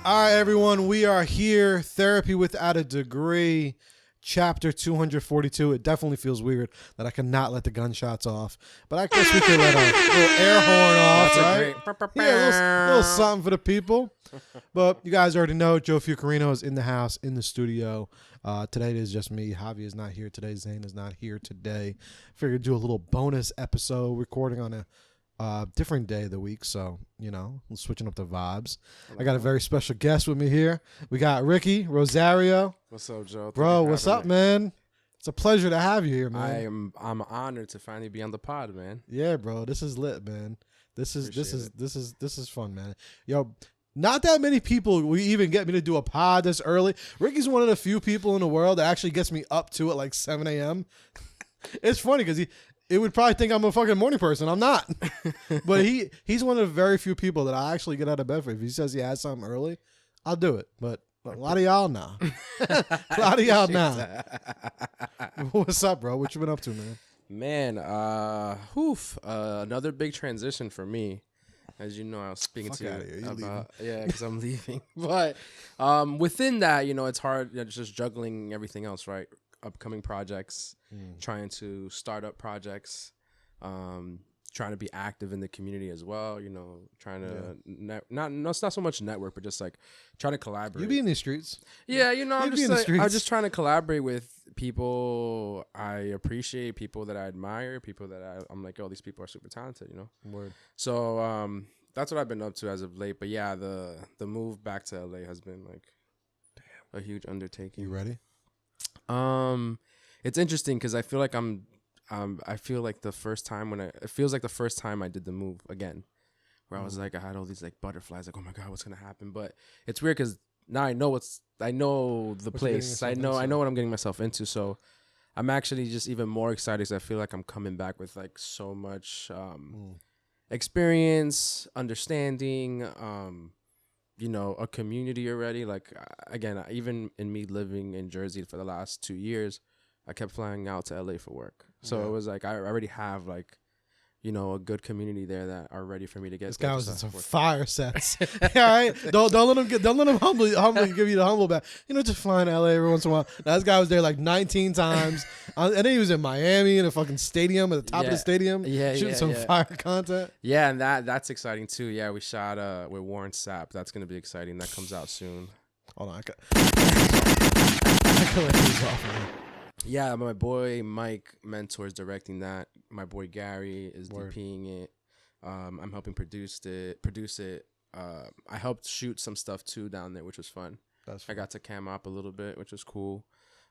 All right, everyone, we are here. Therapy Without a Degree, chapter 242. It definitely feels weird that I cannot let the gunshots off, but I guess we can let a little air horn off, right? Yeah, a little something for the people. But you guys already know Joe Fiucarino is in the house, in the studio. Today it is just me. Javi is not here today. Zane is not here today. Figured do a little bonus episode recording on a different day of the week, so I'm switching up the vibes. I got a very special guest with me here. We got Ricky Rosario. What's up, Joe? Bro, what's up, man? It's a pleasure to have you here, man. I'm honored to finally be on the pod, man. Yeah, bro, this is lit, man. This is fun, man. Yo, not that many people will even get me to do a pod this early. Ricky's one of the few people in the world that actually gets me up to it like 7 a.m. It's funny because it would probably think I'm a fucking morning person. I'm not. But he's one of the very few people that I actually get out of bed for. If he says he has something early, I'll do it. But a lot of y'all now. A lot of y'all now. What's up, bro? What you been up to, man? Man, another big transition for me. As you know, I was speaking to you about, because I'm leaving. But within that, it's hard, just juggling everything else, right? Upcoming projects, trying to start up projects, trying to be active in the community as well. Trying to not so much network, but just like trying to collaborate. You be in these streets. Yeah, I'm just trying to collaborate with people I appreciate, people that I admire, people that I'm like, oh, these people are super talented. Word. So that's what I've been up to as of late. But yeah, the move back to LA has been like a huge undertaking. You ready? It's interesting because I feel like I feel like the first time it feels like the first time I did the move again, where I was like, I had all these like butterflies, like, oh my God, what's going to happen? But it's weird because now I know the place. I know what I'm getting myself into. So I'm actually just even more excited because I feel like I'm coming back with like so much, experience, understanding, a community already. Like, again, even in me living in Jersey for the last 2 years, I kept flying out to LA for work. So it was like, I already have like, a good community there that are ready for me to get. This guy was in some fire sets. All right. Don't let him humbly give you the humble back. Just flying to LA every once in a while. Now, this guy was there like 19 times. And then he was in Miami in a fucking stadium at the top of the stadium. Shooting some fire content. Yeah, and that's exciting too. Yeah, we shot with Warren Sapp. That's gonna be exciting. That comes out soon. Hold on, I can let these off, man. Yeah, my boy Mike Mentor's directing that. My boy Gary is DPing it. I'm helping produce it. I helped shoot some stuff too down there, which was fun. I got to cam up a little bit, which was cool.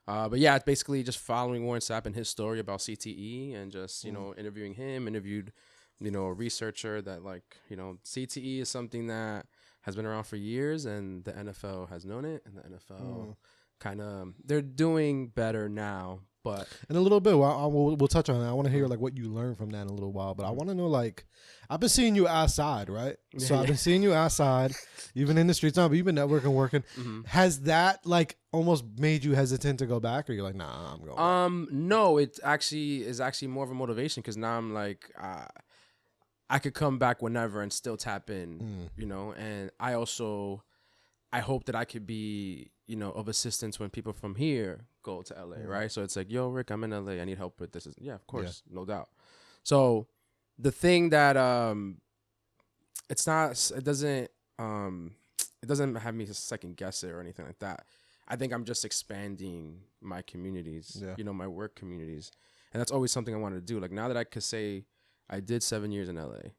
But yeah, it's basically just following Warren Sapp and his story about CTE and just, interviewing him, interviewed, a researcher that like, CTE is something that has been around for years and the NFL has known it, and the NFL kind of, they're doing better now, but in a little bit, we'll touch on that. I want to hear like what you learned from that in a little while, but I want to know, like, I've been seeing you outside, right? So I've been seeing you outside, even in the streets now, but you've been networking, working. Has that like almost made you hesitant to go back, or you're like, nah, I'm going back? No, it actually is more of a motivation because now I'm like, I could come back whenever and still tap in, and I hope that I could be, of assistance when people from here go to LA, right? So it's like, yo, Rick, I'm in LA. I need help with this. Yeah, of course, no doubt. So the thing that it doesn't have me second guess it or anything like that. I think I'm just expanding my communities, my work communities, and that's always something I wanted to do. Like now that I could say I did 7 years in LA,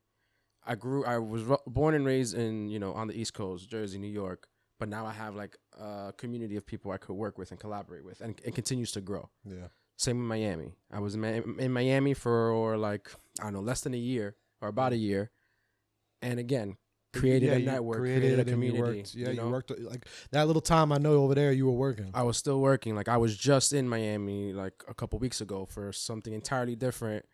I was born and raised in on the East Coast, Jersey, New York. But now I have like a community of people I could work with and collaborate with, and it continues to grow. Yeah. Same in Miami. I was in Miami for like, I don't know, less than a year or about a year. And again, created a network, created a community. You worked like that little time I know over there. You were working. I was still working. Like I was just in Miami like a couple weeks ago for something entirely different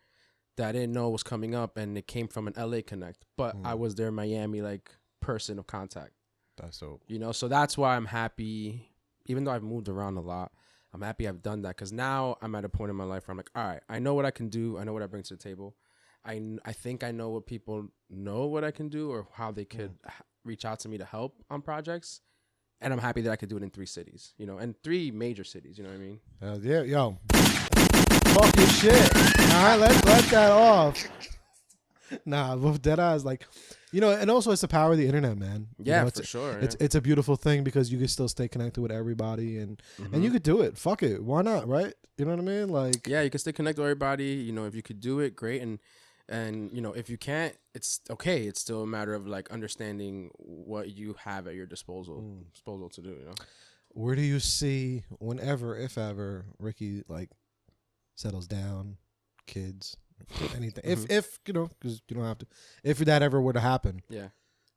that I didn't know was coming up, and it came from an LA connect. But I was their Miami like person of contact. That's so. So that's why I'm happy. Even though I've moved around a lot, I'm happy I've done that, because now I'm at a point in my life where I'm like, all right, I know what I can do. I know what I bring to the table. I think I know what people know what I can do, or how they could reach out to me to help on projects. And I'm happy that I could do it in 3 cities, and 3 major cities. You know what I mean? Yeah, yo. Talk your shit. All right, let that off. Nah, with dead eyes, like, and also it's the power of the internet, man. Yeah, for sure. It's a beautiful thing, because you can still stay connected with everybody, and you could do it. Fuck it, why not? Right? You know what I mean? Like, yeah, you can stay connected with everybody. If you could do it, great. And if you can't, it's okay. It's still a matter of like understanding what you have at your disposal to do. Where do you see, whenever, if ever, Ricky like settles down, kids, anything? If because you don't have to. If that ever were to happen, yeah.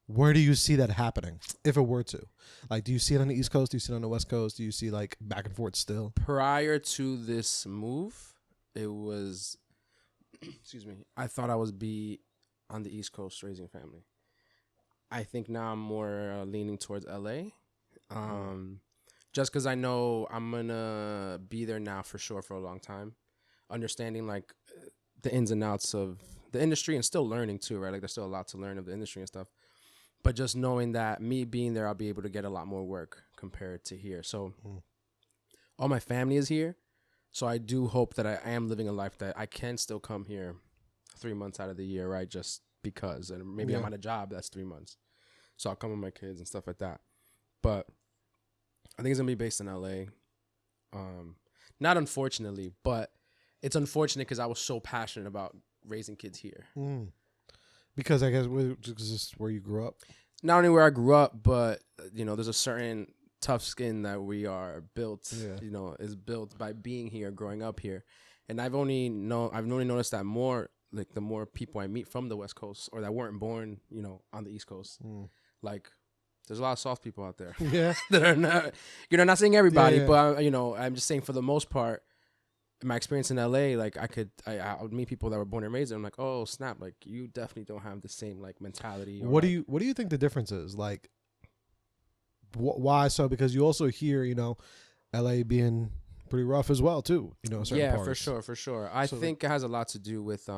Where do you see that happening? If it were to, like, do you see it on the East Coast? Do you see it on the West Coast? Do you see like back and forth still? Prior to this move, it was, excuse me, I thought I would be on the East Coast raising a family. I think now I'm more leaning towards LA. Just because I know I'm going to be there now for sure for a long time. Understanding like the ins and outs of the industry, and still learning too, right? Like there's still a lot to learn of the industry and stuff. But just knowing that me being there, I'll be able to get a lot more work compared to here. So all my family is here. So I do hope that I am living a life that I can still come here 3 months out of the year, right? Just because. And maybe I'm on a job that's 3 months. So I'll come with my kids and stuff like that. But I think it's going to be based in LA. Not unfortunately, but it's unfortunate because I was so passionate about raising kids here. Because I guess this is where you grew up. Not only where I grew up, but there's a certain tough skin that we are built. Is built by being here, growing up here, and I've only noticed that more. Like the more people I meet from the West Coast or that weren't born, on the East Coast, like there's a lot of soft people out there. Yeah, that are not. Not saying everybody, but I'm just saying for the most part. My experience in LA, like I would meet people that were born and raised, and I'm like, oh snap, like you definitely don't have the same like mentality. What do you think the difference is? Like, why so? Because you also hear, LA being pretty rough as well too. Certain parts. For sure. I think it has a lot to do with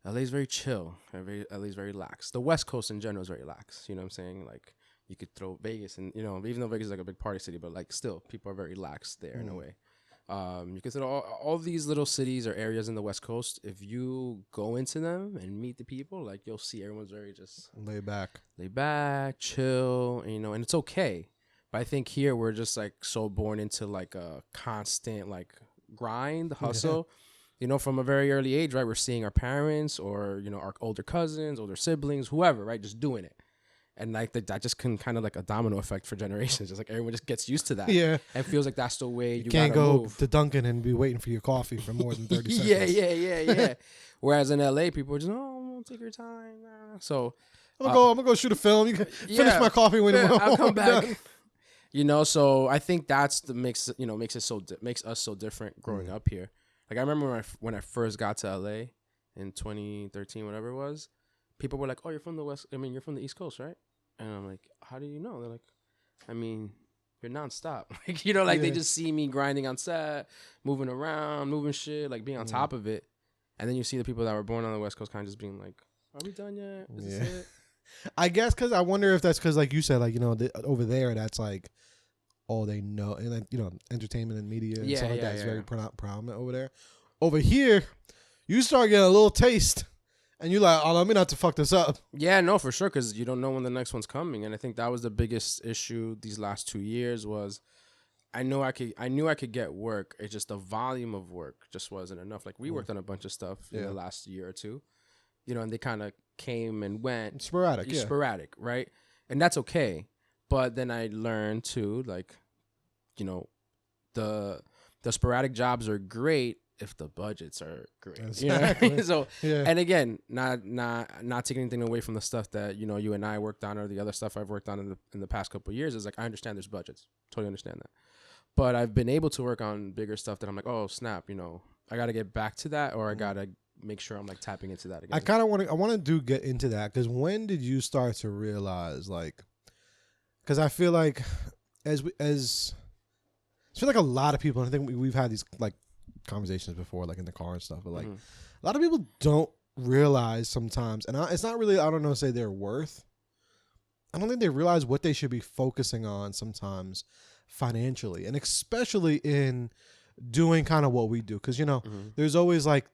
LA's very chill. LA's very lax. The West Coast in general is very lax. You know what I'm saying? Like you could throw Vegas, and even though Vegas is like a big party city, but like still people are very lax there in a way. You consider all these little cities or areas in the West Coast. If you go into them and meet the people, like you'll see everyone's very just laid back, chill, and it's okay. But I think here we're just like so born into like a constant like grind, hustle. From a very early age, right? We're seeing our parents or our older cousins, older siblings, whoever, right, just doing it. And like that just can kind of like a domino effect for generations. Just like everyone just gets used to that. Yeah. And feels like that's the way you can't go move. to Dunkin' and be waiting for your coffee for more than 30 seconds. Yeah. Whereas in LA, people are just, take your time. So I'm gonna go shoot a film. You can finish my coffee when I'll come back. So I think that's the makes us so different growing up here. Like I remember when I first got to LA in 2013, whatever it was, people were like, "Oh, you're from the East Coast, right?" And I'm like, "How do you know?" They're like, "I mean, you're nonstop." They just see me grinding on set, moving around, moving shit, like being on top of it. And then you see the people that were born on the West Coast kind of just being like, "Are we done yet? Is this it?" I guess because I wonder if that's because, like you said, like over there, that's like all they know, and like entertainment and media and stuff like that is very prominent over there. Over here, you start getting a little taste. And you're like, oh, let me not to fuck this up. Yeah, no, for sure, because you don't know when the next one's coming. And I think that was the biggest issue these last 2 years was I knew I could get work. It's just the volume of work just wasn't enough. Like we worked on a bunch of stuff in the last year or two, and they kind of came and went. Sporadic, right? And that's okay. But then I learned too, like, the sporadic jobs are great if the budgets are great. Exactly. You know? So, Yeah. and again, not taking anything away from the stuff that, you know, you and I worked on, or the other stuff I've worked on in the past couple of years. Is like, I understand there's budgets. Totally understand that. But I've been able to work on bigger stuff that I'm like, oh snap, you know, I got to get back to that, or I got to make sure I'm like tapping into that again. I kind of want to get into that, because when did you start to realize, like, because I feel like I feel like a lot of people, and I think we've had these like conversations before, like in the car and stuff, but like a lot of people don't realize sometimes, and it's not really, I don't know, say their worth. I don't think they realize what they should be focusing on sometimes financially, and especially in doing kind of what we do, because, you know, there's always like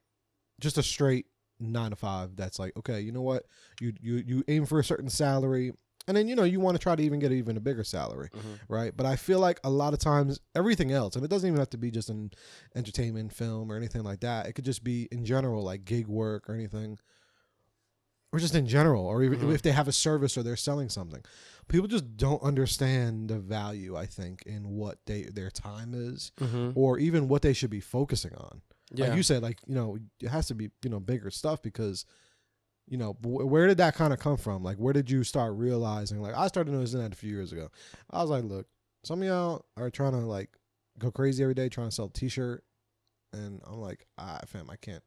just a straight 9 to 5 that's like, okay, you know what, you aim for a certain salary, and then, you know, you want to try to even get even a bigger salary, right? But I feel like a lot of times everything else, and it doesn't even have to be just in entertainment, film, or anything like that. It could just be in general, like gig work or anything, or just in general, or even if they have a service or they're selling something. People just don't understand the value, I think, in what their time is, or even what they should be focusing on. Yeah. Like you said, like, you know, it has to be, you know, bigger stuff, because, you know, where did that kind of come from? Like, where did you start realizing? Like, I started noticing that a few years ago. I was like, look, some of y'all are trying to like go crazy every day trying to sell a t-shirt, and I'm like, fam, I can't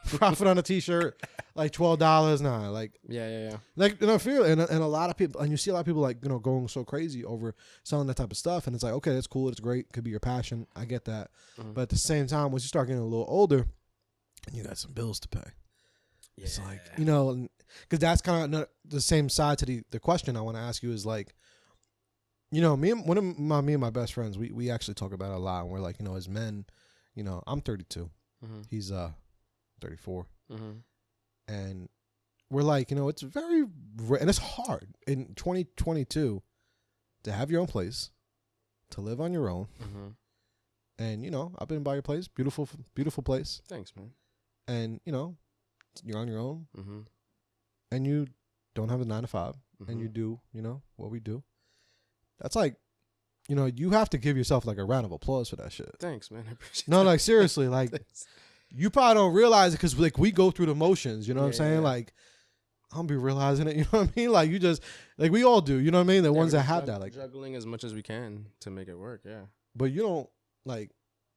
profit on a t-shirt like $12. Nah, like, yeah. Like, you know, feel, and a lot of people, and you see a lot of people like, you know, going so crazy over selling that type of stuff, and it's like, okay, that's cool, it's great, could be your passion, I get that, but at the same time, once you start getting a little older, and you got some bills to pay, it's like, you know, because that's kind of the same side to the question I want to ask you is like, you know, me and my best friends, we actually talk about it a lot, and we're like, you know, as men, you know, I'm 32, he's 34, and we're like, you know, it's very and it's hard in 2022 to have your own place, to live on your own, and, you know, I've been by your place, beautiful place. Thanks, man. And, you know, you're on your own, and you don't have a 9 to 5, and you do, you know, what we do. That's like, you know, you have to give yourself like a round of applause for that shit. Thanks, man. I appreciate No, that. like, seriously, like, you probably don't realize it, because like we go through the motions, you know what I'm saying? Yeah. Like, I don't be realizing it, you know what I mean? Like, you just, like, we all do, you know what I mean? The ones that have that, like, juggling as much as we can to make it work, yeah. But you don't, like,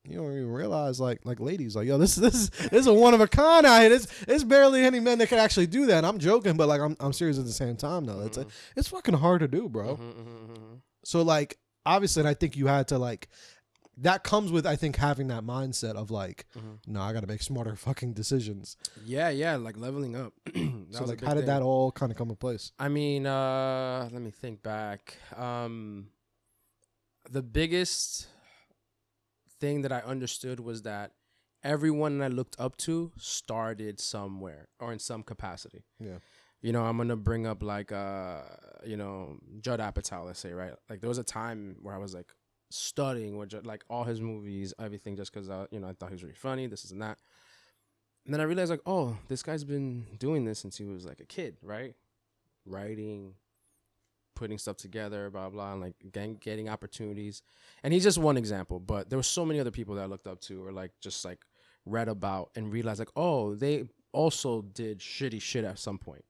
you don't even realize, like ladies, like, yo, this is a one of a kind out here. It's barely any men that can actually do that. And I'm joking, but like, I'm serious at the same time though. It's fucking hard to do, bro. So like, obviously, and I think you had to like, that comes with, I think, having that mindset of like, no, I got to make smarter fucking decisions. Yeah, like leveling up. So like, how did that all kind of come in place? I mean, let me think back. The biggest thing that I understood was that everyone I looked up to started somewhere or in some capacity. Yeah. You know, I'm going to bring up like, you know, Judd Apatow, let's say, right? Like, there was a time where I was like studying with Judd, like all his movies, everything, just because, you know, I thought he was really funny, this and that. And then I realized like, oh, this guy's been doing this since he was like a kid, right? Writing, putting stuff together, blah, blah, and like getting opportunities. And he's just one example, but there were so many other people that I looked up to or like just like read about and realized like, oh, they also did shitty shit at some point.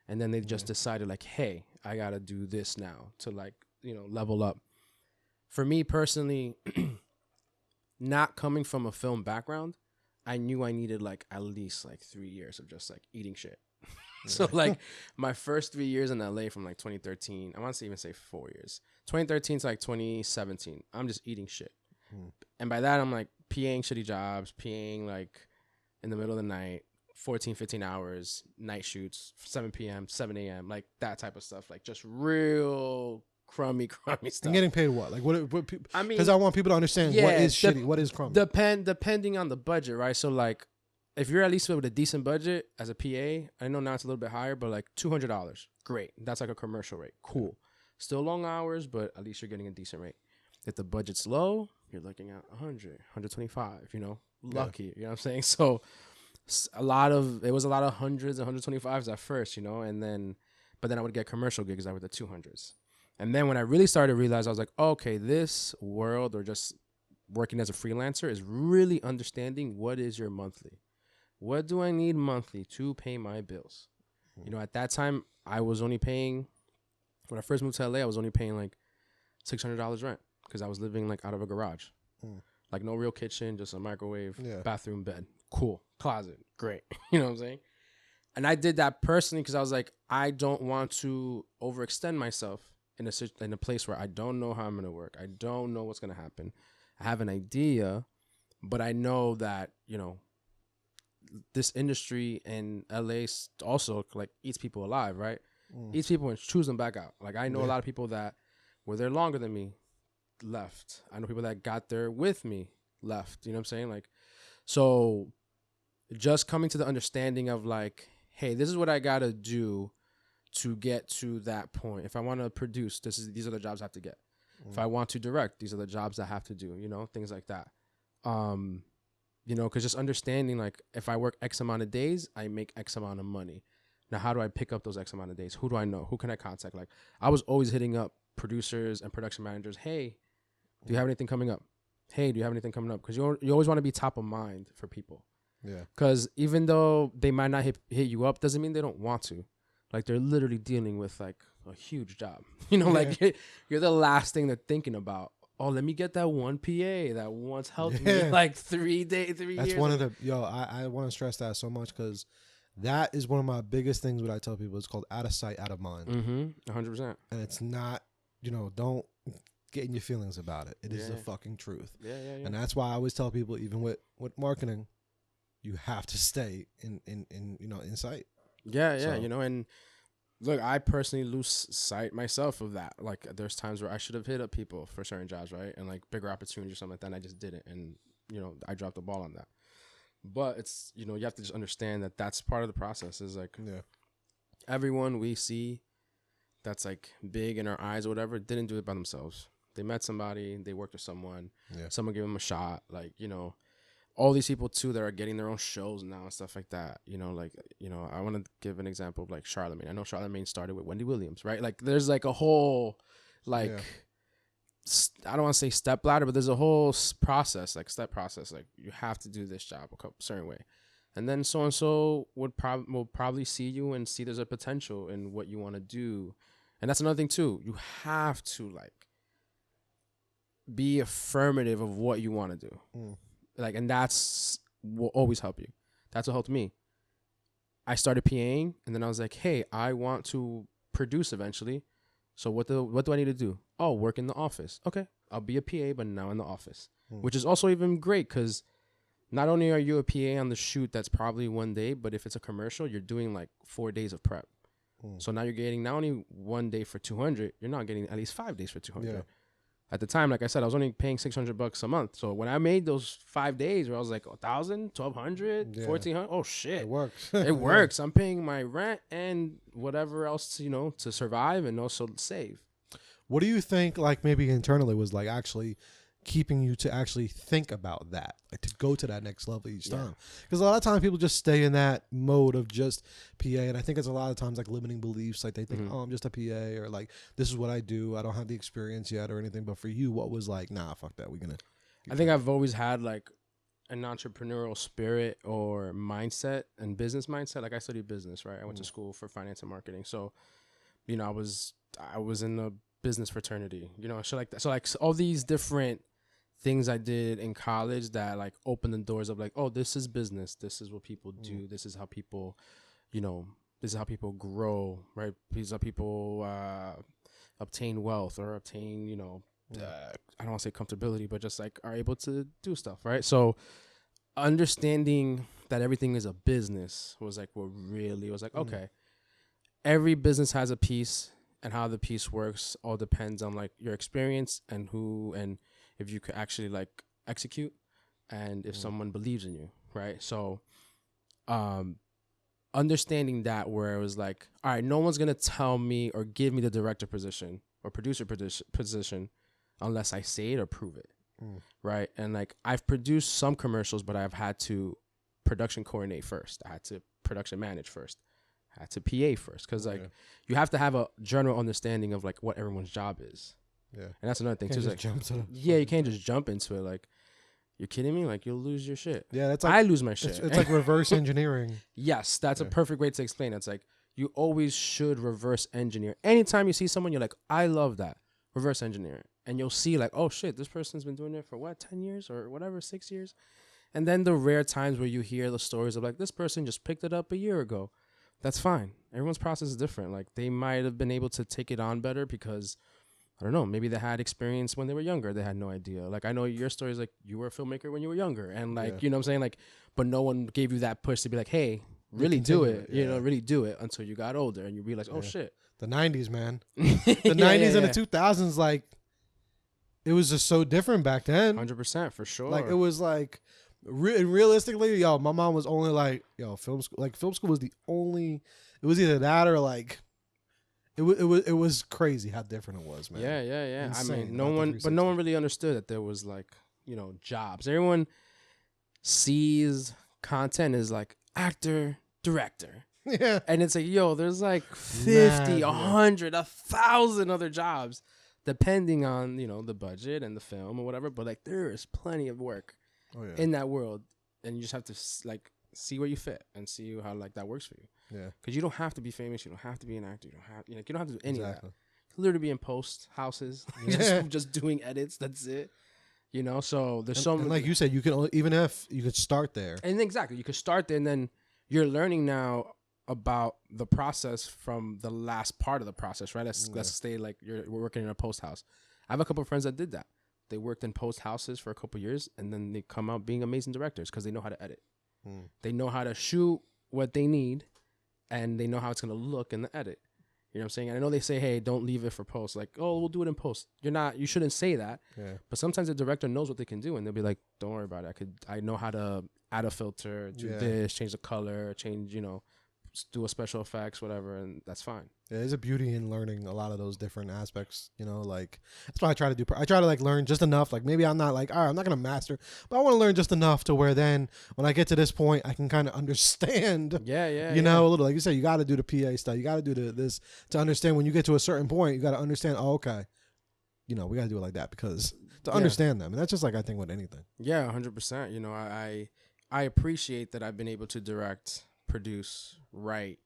And then they just decided like, hey, I got to do this now to like, you know, level up. For me personally, not coming from a film background, I knew I needed like at least like 3 years of just like eating shit. So like my first 3 years in LA from like 2013, I want to even say 4 years, 2013 to like 2017, I'm just eating shit. And by that, I'm like PAing shitty jobs, PAing like in the middle of the night, 14, 15 hours, night shoots, 7 p.m., 7 a.m., like that type of stuff. Like just real crummy stuff. And getting paid what? Like what people, I mean, because I want people to understand what is shitty, what is crummy. Depending on the budget, right? So like, if you're at least with a decent budget as a PA, I know now it's a little bit higher, but like $200, great. That's like a commercial rate. Cool. Still long hours, but at least you're getting a decent rate. If the budget's low, you're looking at 100, 125, you know, lucky, you know what I'm saying? So it was a lot of hundreds and 125s at first, you know, but then I would get commercial gigs that were the 200s. And then when I really started to realize, I was like, okay, this world or just working as a freelancer is really understanding what is your monthly. What do I need monthly to pay my bills? You know, at that time, I was only paying, when I first moved to LA, I was only paying like $600 rent because I was living like out of a garage. Like no real kitchen, just a microwave, bathroom, bed. Cool. Closet. Great. You know what I'm saying? And I did that personally because I was like, I don't want to overextend myself in a place where I don't know how I'm going to work. I don't know what's going to happen. I have an idea, but I know that, you know, this industry in LA also like eats people alive, right? Eats people and chews them back out. Like I know a lot of people that were there longer than me left. I know people that got there with me left. You know what I'm saying? Like, so just coming to the understanding of like, hey, this is what I gotta do to get to that point. If I want to produce, these are the jobs I have to get. If I want to direct, these are the jobs I have to do. You know, things like that. You know, because just understanding like if I work X amount of days, I make X amount of money. Now, how do I pick up those X amount of days? Who do I know? Who can I contact? Like, I was always hitting up producers and production managers. Hey, do you have anything coming up? Hey, do you have anything coming up? Because you always want to be top of mind for people. Yeah. Because even though they might not hit you up, doesn't mean they don't want to. Like, they're literally dealing with, like, a huge job. You know, like, you're the last thing they're thinking about. Oh, let me get that one PA that once helped me, like, 3 years. That's one of the, I want to stress that so much because that is one of my biggest things what I tell people. It's called out of sight, out of mind. 100%. And it's not, you know, don't get in your feelings about it. It is the fucking truth. Yeah. And that's why I always tell people, even with marketing, you have to stay in you know, in sight. Yeah, so. You know, and look, I personally lose sight myself of that. Like, there's times where I should have hit up people for certain jobs, right? And like bigger opportunities or something like that, and I just didn't. And, you know, I dropped the ball on that. But it's, you know, you have to just understand that that's part of the process. Is like, everyone we see that's like big in our eyes or whatever didn't do it by themselves. They met somebody, they worked with someone, someone gave them a shot. Like, you know, all these people too that are getting their own shows now and stuff like that. You know, like, you know, I want to give an example of like Charlemagne. I know Charlemagne started with Wendy Williams, right? Like, there's like a whole, like, I don't want to say step ladder, but there's a whole process, like step process. Like, you have to do this job a certain way. And then so-and-so will probably see you and see there's a potential in what you want to do. And that's another thing too. You have to like be affirmative of what you want to do. Like, and that's will always help you. That's what helped me. I started PAing, and then I was like, hey, I want to produce eventually. So what do I need to do? Oh, work in the office. Okay, I'll be a PA, but now in the office, which is also even great because not only are you a PA on the shoot, that's probably one day, but if it's a commercial, you're doing like 4 days of prep. So now you're getting not only 1 day for 200, you're now getting at least 5 days for 200. Yeah. At the time, like I said, I was only paying $600 a month. So when I made those 5 days where I was like 1,000, 1,200, 1,400, oh shit. It works. It works. I'm paying my rent and whatever else, you know, to survive and also save. What do you think, like, maybe internally was like actually keeping you to actually think about that, like to go to that next level each time? Because a lot of times people just stay in that mode of just PA, and I think it's a lot of times like limiting beliefs. Like they think, oh, I'm just a PA, or like this is what I do. I don't have the experience yet or anything. But for you, what was like, nah, fuck that. We're gonna. I think I've always had like an entrepreneurial spirit or mindset and business mindset. Like I studied business, right? I went to school for finance and marketing, so you know I was in the business fraternity, you know, shit like that. So like all these different things I did in college that like opened the doors of like, oh, this is business. This is what people do. This is how people, you know, this is how people grow, right? These are people obtain wealth or obtain, you know, I don't want to say comfortability, but just like are able to do stuff, right? So understanding that everything is a business was like what really was like, okay, every business has a piece, and how the piece works all depends on like your experience and who and if you could actually like execute and if someone believes in you, right? So understanding that where it was like, all right, no one's going to tell me or give me the director position or producer position unless I say it or prove it, right? And like I've produced some commercials, but I've had to production coordinate first. I had to production manage first. I had to PA first because like you have to have a general understanding of like what everyone's job is. Yeah, and that's another thing too. Like, you can't just jump into it. Like You're kidding me? Like, you'll lose your shit. Yeah, that's like I lose my shit. It's like reverse engineering. Yes, that's a perfect way to explain it. It's like you always should reverse engineer. Anytime you see someone, you're like, I love that. Reverse engineer it. And you'll see like, oh shit, this person's been doing it for what, 10 years or whatever, 6 years? And then the rare times where you hear the stories of like, this person just picked it up a year ago. That's fine. Everyone's process is different. Like, they might have been able to take it on better because, I don't know, maybe they had experience when they were younger. They had no idea. Like, I know your story is like, you were a filmmaker when you were younger. And like, you know what I'm saying? Like, but no one gave you that push to be like, hey, really do it. You know, really do it until you got older and you realize, oh shit. The 90s, man. The 90s and the 2000s, like, it was just so different back then. 100% for sure. Like, it was like, realistically, yo, my mom was only like, yo, film school. Like, film school was the only, it was either that or like, it was crazy how different it was, man. Yeah. Insane. I mean, no one really understood that there was like, you know, jobs. Everyone sees content as like actor, director. Yeah. And it's like, yo, there's like 50, 100, 1,000 other jobs depending on, you know, the budget and the film or whatever. But like, there is plenty of work in that world. And you just have to like see where you fit and see how like that works for you. Yeah. Because you don't have to be famous. You don't have to be an actor. You don't have to do any of that. You can literally be in post houses, just doing edits. That's it. You know, so there's so many. Like you said, you can only, even if you could start there. And exactly, you could start there, and then you're learning now about the process from the last part of the process, right? Let's say like we're working in a post house. I have a couple of friends that did that. They worked in post houses for a couple of years, and then they come out being amazing directors because they know how to edit. They know how to shoot what they need, and they know how it's gonna look in the edit. You know what I'm saying? And I know they say, hey, don't leave it for post. Like, oh, we'll do it in post. You shouldn't say that. Yeah. But sometimes the director knows what they can do, and they'll be like, don't worry about it. I know how to add a filter, do this, change the color, change, you know, do a special effects, whatever, and that's fine. Yeah, there's a beauty in learning a lot of those different aspects, you know, like that's what I try to do. I try to like learn just enough. Like maybe I'm not like, all right, I'm not going to master, but I want to learn just enough to where then when I get to this point, I can kind of understand, you know, a little, like you said, you got to do the PA stuff. You got to do this to understand when you get to a certain point, you got to understand, oh, okay, you know, we got to do it like that because to understand them. And that's just like, I think with anything. Yeah, 100%. You know, I appreciate that I've been able to direct, produce, write,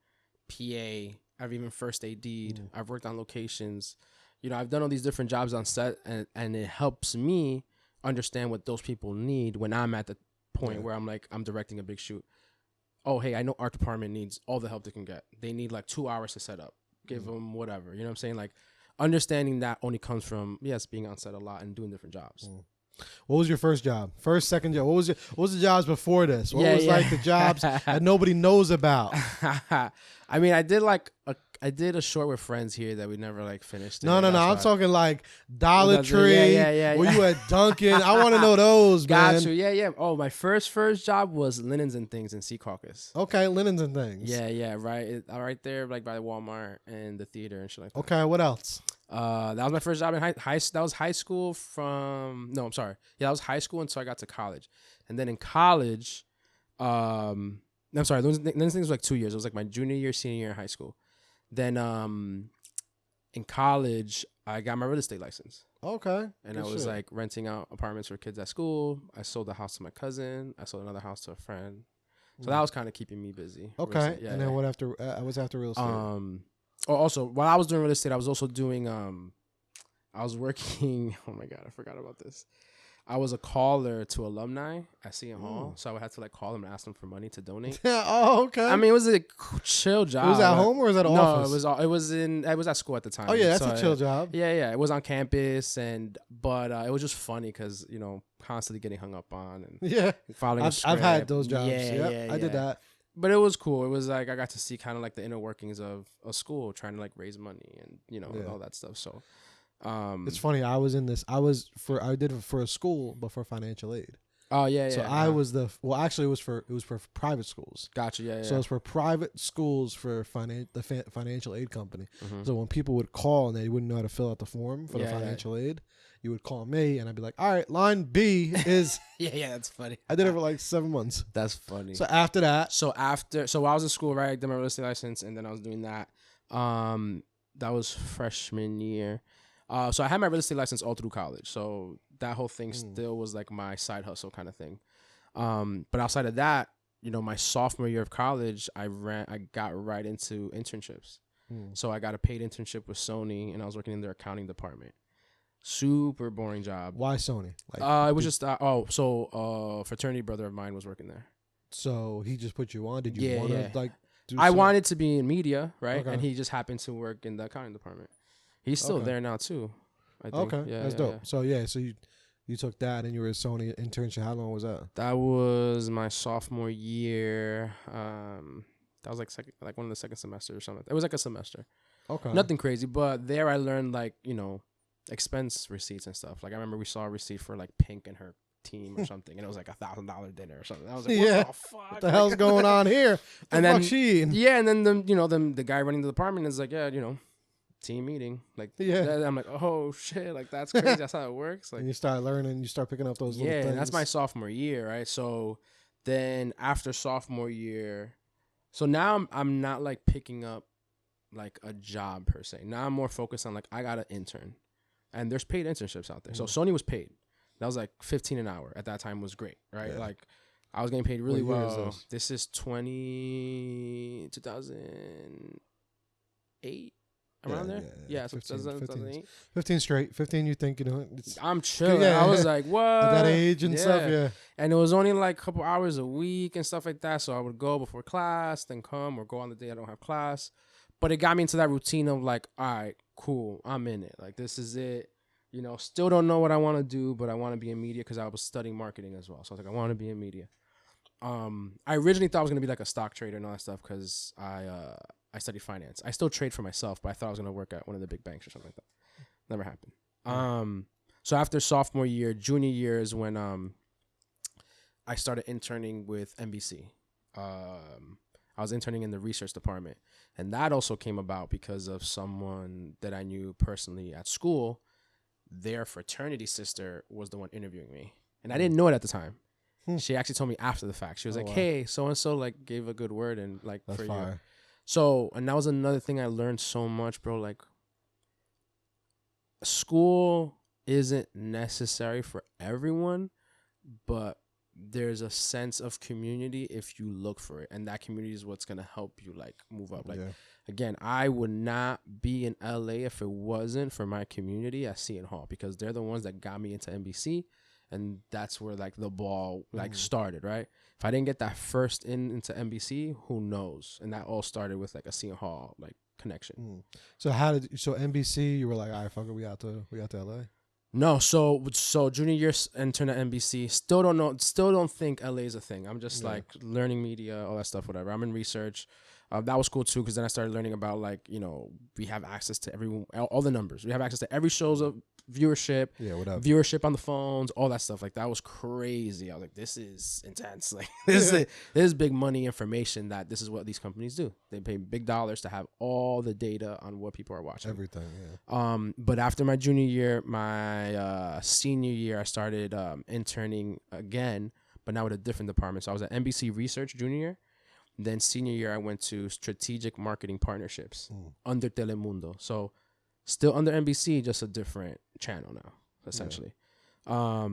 PA. I've even first AD'd. I've worked on locations. You know, I've done all these different jobs on set, and it helps me understand what those people need when I'm at the point where I'm like, I'm directing a big shoot. Oh, hey, I know art department needs all the help they can get. They need like 2 hours to set up. Give them whatever. You know what I'm saying? Like, understanding that only comes from, being on set a lot and doing different jobs. What was your first job? First, second job? What was the jobs before this? What was like the jobs that nobody knows about? I mean, I did a short with friends here that we never like finished. No. I'm talking like Dollar Tree. Were you at Dunkin'? I want to know those, man. Got you. Yeah. Oh, my first job was Linens and Things in Sea Caucus. Okay, Linens and Things. Yeah. Right there, like by Walmart and the theater and shit like that. Okay, what else? That was my first job in that was high school that was high school until I got to college. And then in college, those things was like 2 years. It was like my junior year, senior year in high school. Then in college, I got my real estate license. Okay. And I was like renting out apartments for kids at school. I sold a house to my cousin. I sold another house to a friend. So that was kind of keeping me busy. Okay. And then what after? I was after real estate. Also, while I was doing real estate, I was also doing, I was working, oh my God, I forgot about this. I was a caller to alumni at Seton Hall, so I would have to like call them and ask them for money to donate. Oh, okay. I mean, it was a chill job. It was at home or was that office? No, it was at school at the time. Oh yeah, that's a chill job. Yeah, it was on campus, but it was just funny because constantly getting hung up on and following. I've had those jobs. Yeah, I did that. But it was cool. It was like I got to see kind of like the inner workings of a school trying to like raise money and all that stuff. So it's funny. I did it for a school, but for financial aid. Oh yeah. So I was actually it was for private schools. Gotcha. Yeah. So it's for private schools for the financial aid company. Mm-hmm. So when people would call and they wouldn't know how to fill out the form for the financial aid, you would call me and I'd be like, all right, line B is. Yeah, that's funny. I did it for like 7 months. That's funny. So after that. So while I was in school, right, I did my real estate license and then I was doing that. That was freshman year. So I had my real estate license all through college. So that whole thing still was like my side hustle kind of thing. But outside of that, you know, my sophomore year of college, I got right into internships. So I got a paid internship with Sony, and I was working in their accounting department. Super boring job. Why Sony? It was just a fraternity brother of mine was working there. So he just put you on. Did you want to like? I wanted to be in media, right? Okay. And he just happened to work in the accounting department. He's still there now too, I think. Okay, that's dope. Yeah. So you took that and you were a Sony internship. How long was that? That was my sophomore year. That was like one of the second semesters or something. It was like a semester. Okay. Nothing crazy, but there I learned like, you know, expense receipts and stuff. Like I remember we saw a receipt for like Pink and her team or something, and it was like $1,000 dinner or something. I was like, what the fuck? What the hell's going on here? And then the guy running the department is like, yeah, you know, team meeting. Like, I'm like, oh shit, like that's crazy. That's how it works. Like, and you start learning, you start picking up those little things. Yeah, that's my sophomore year, right? So then after sophomore year, so now I'm not like picking up like a job per se. Now I'm more focused on like I got an intern, and there's paid internships out there. So Sony was paid. That was like $15 an hour at that time, was great, right? Yeah. Like I was getting paid really well. This is 2008. Around there? Yeah, so 2008. 15 straight. 15, you think, you know. I'm chill. Yeah. I was like, what? At that age and stuff, yeah. And it was only like a couple hours a week and stuff like that. So I would go before class, then come, or go on the day I don't have class. But it got me into that routine of like, all right, cool, I'm in it. Like, this is it. You know, still don't know what I want to do, but I want to be in media because I was studying marketing as well. So I was like, I want to be in media. I originally thought I was going to be like a stock trader and all that stuff because I studied finance. I still trade for myself, but I thought I was going to work at one of the big banks or something like that. Never happened. So after sophomore year, junior year is when I started interning with NBC. I was interning in the research department. And that also came about because of someone that I knew personally at school. Their fraternity sister was the one interviewing me. And I didn't know it at the time. She actually told me after the fact. She was hey, so-and-so like gave a good word and like that's for fire. You. So, and that was another thing I learned so much, bro. Like, school isn't necessary for everyone, but there's a sense of community if you look for it. And that community is what's going to help you, like, move up. Like, again, I would not be in LA if it wasn't for my community at Seton Hall because they're the ones that got me into NBC. And that's where, like, the ball, like, started, right? If I didn't get that first into NBC, who knows? And that all started with, like, a Seton Hall, like, connection. So NBC, you were like, all right, fuck it, we out to LA? No, so junior year intern at NBC, still don't think LA is a thing. I'm just, like, learning media, all that stuff, whatever. I'm in research. That was cool, too, because then I started learning about, like, you know, we have access to everyone, all the numbers. We have access to every show's of viewership, viewership on the phones, all that stuff. Like, that was crazy. I was like, this is intense. Like, this is big money information that this is what these companies do. They pay big dollars to have all the data on what people are watching. Everything, yeah. But after my junior year, my senior year, I started interning again, but now with a different department. So I was at NBC Research junior year. Then senior year, I went to Strategic Marketing Partnerships under Telemundo. So still under NBC, just a different channel now, essentially. Yeah.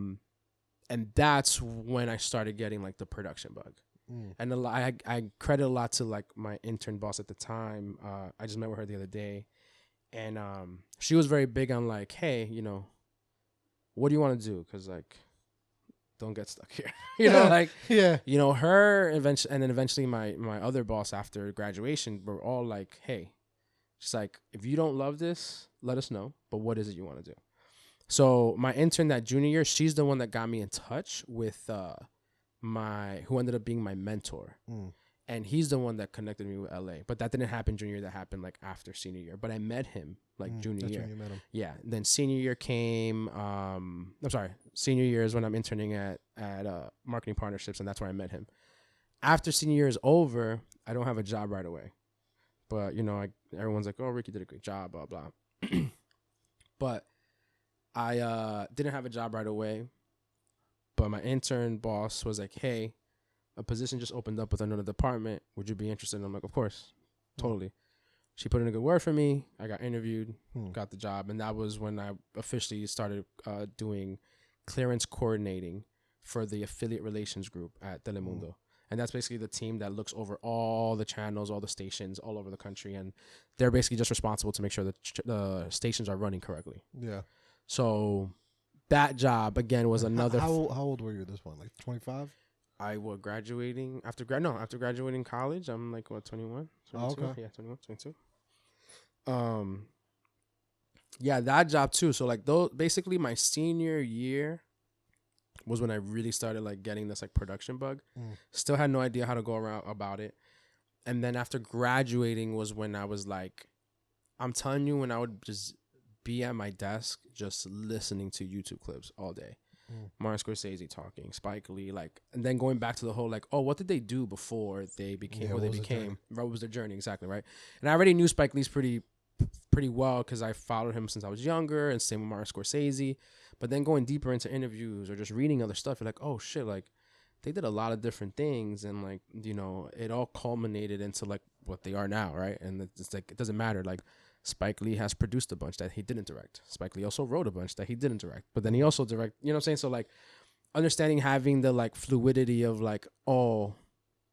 And that's when I started getting, like, the production bug. And I credit a lot to, like, my intern boss at the time. I just met with her the other day. And she was very big on, like, hey, you know, what do you want to do? Because, like, don't get stuck here. You know, like, you know, her eventually, and then eventually my other boss after graduation were all like, hey, just like, if you don't love this, let us know. But what is it you want to do? So my intern that junior year, she's the one that got me in touch with who ended up being my mentor. And he's the one that connected me with LA. But that didn't happen junior year. That happened, like, after senior year. But I met him, like, junior year. When you met him. Yeah. Then senior year came. Senior year is when I'm interning at Marketing Partnerships, and that's where I met him. After senior year is over, I don't have a job right away. But, you know, everyone's like, oh, Ricky did a great job, blah, blah. But I didn't have a job right away. But my intern boss was like, hey, a position just opened up with another department. Would you be interested? And I'm like, of course, totally. She put in a good word for me. I got interviewed, got the job. And that was when I officially started doing clearance coordinating for the affiliate relations group at Telemundo. And that's basically the team that looks over all the channels, all the stations all over the country. And they're basically just responsible to make sure that the stations are running correctly. Yeah. So that job, again, was another... How old were you at this point? Like 25? I was graduating... After graduating college, I'm like, what, 21? 22? Oh, okay. Yeah, 21, 22. Yeah, that job too. So like, those, basically my senior year was when I really started like getting this like production bug. Still had no idea how to go around about it. And then after graduating was when I was like, I'm telling you, when I would just be at my desk just listening to YouTube clips all day. Martin Scorsese talking, Spike Lee, like, and then going back to the whole like, oh, what did they do before they became what they became? What was their journey? Exactly, right? And I already knew Spike Lee's pretty well because I followed him since I was younger, and same with Martin Scorsese. But then going deeper into interviews or just reading other stuff, you're like, oh shit, like they did a lot of different things, and like, you know, it all culminated into like what they are now, right? And it's like, it doesn't matter. Like Spike Lee has produced a bunch that he didn't direct. Spike Lee also wrote a bunch that he didn't direct, but then he also you know what I'm saying? So like understanding, having the like fluidity of like, oh,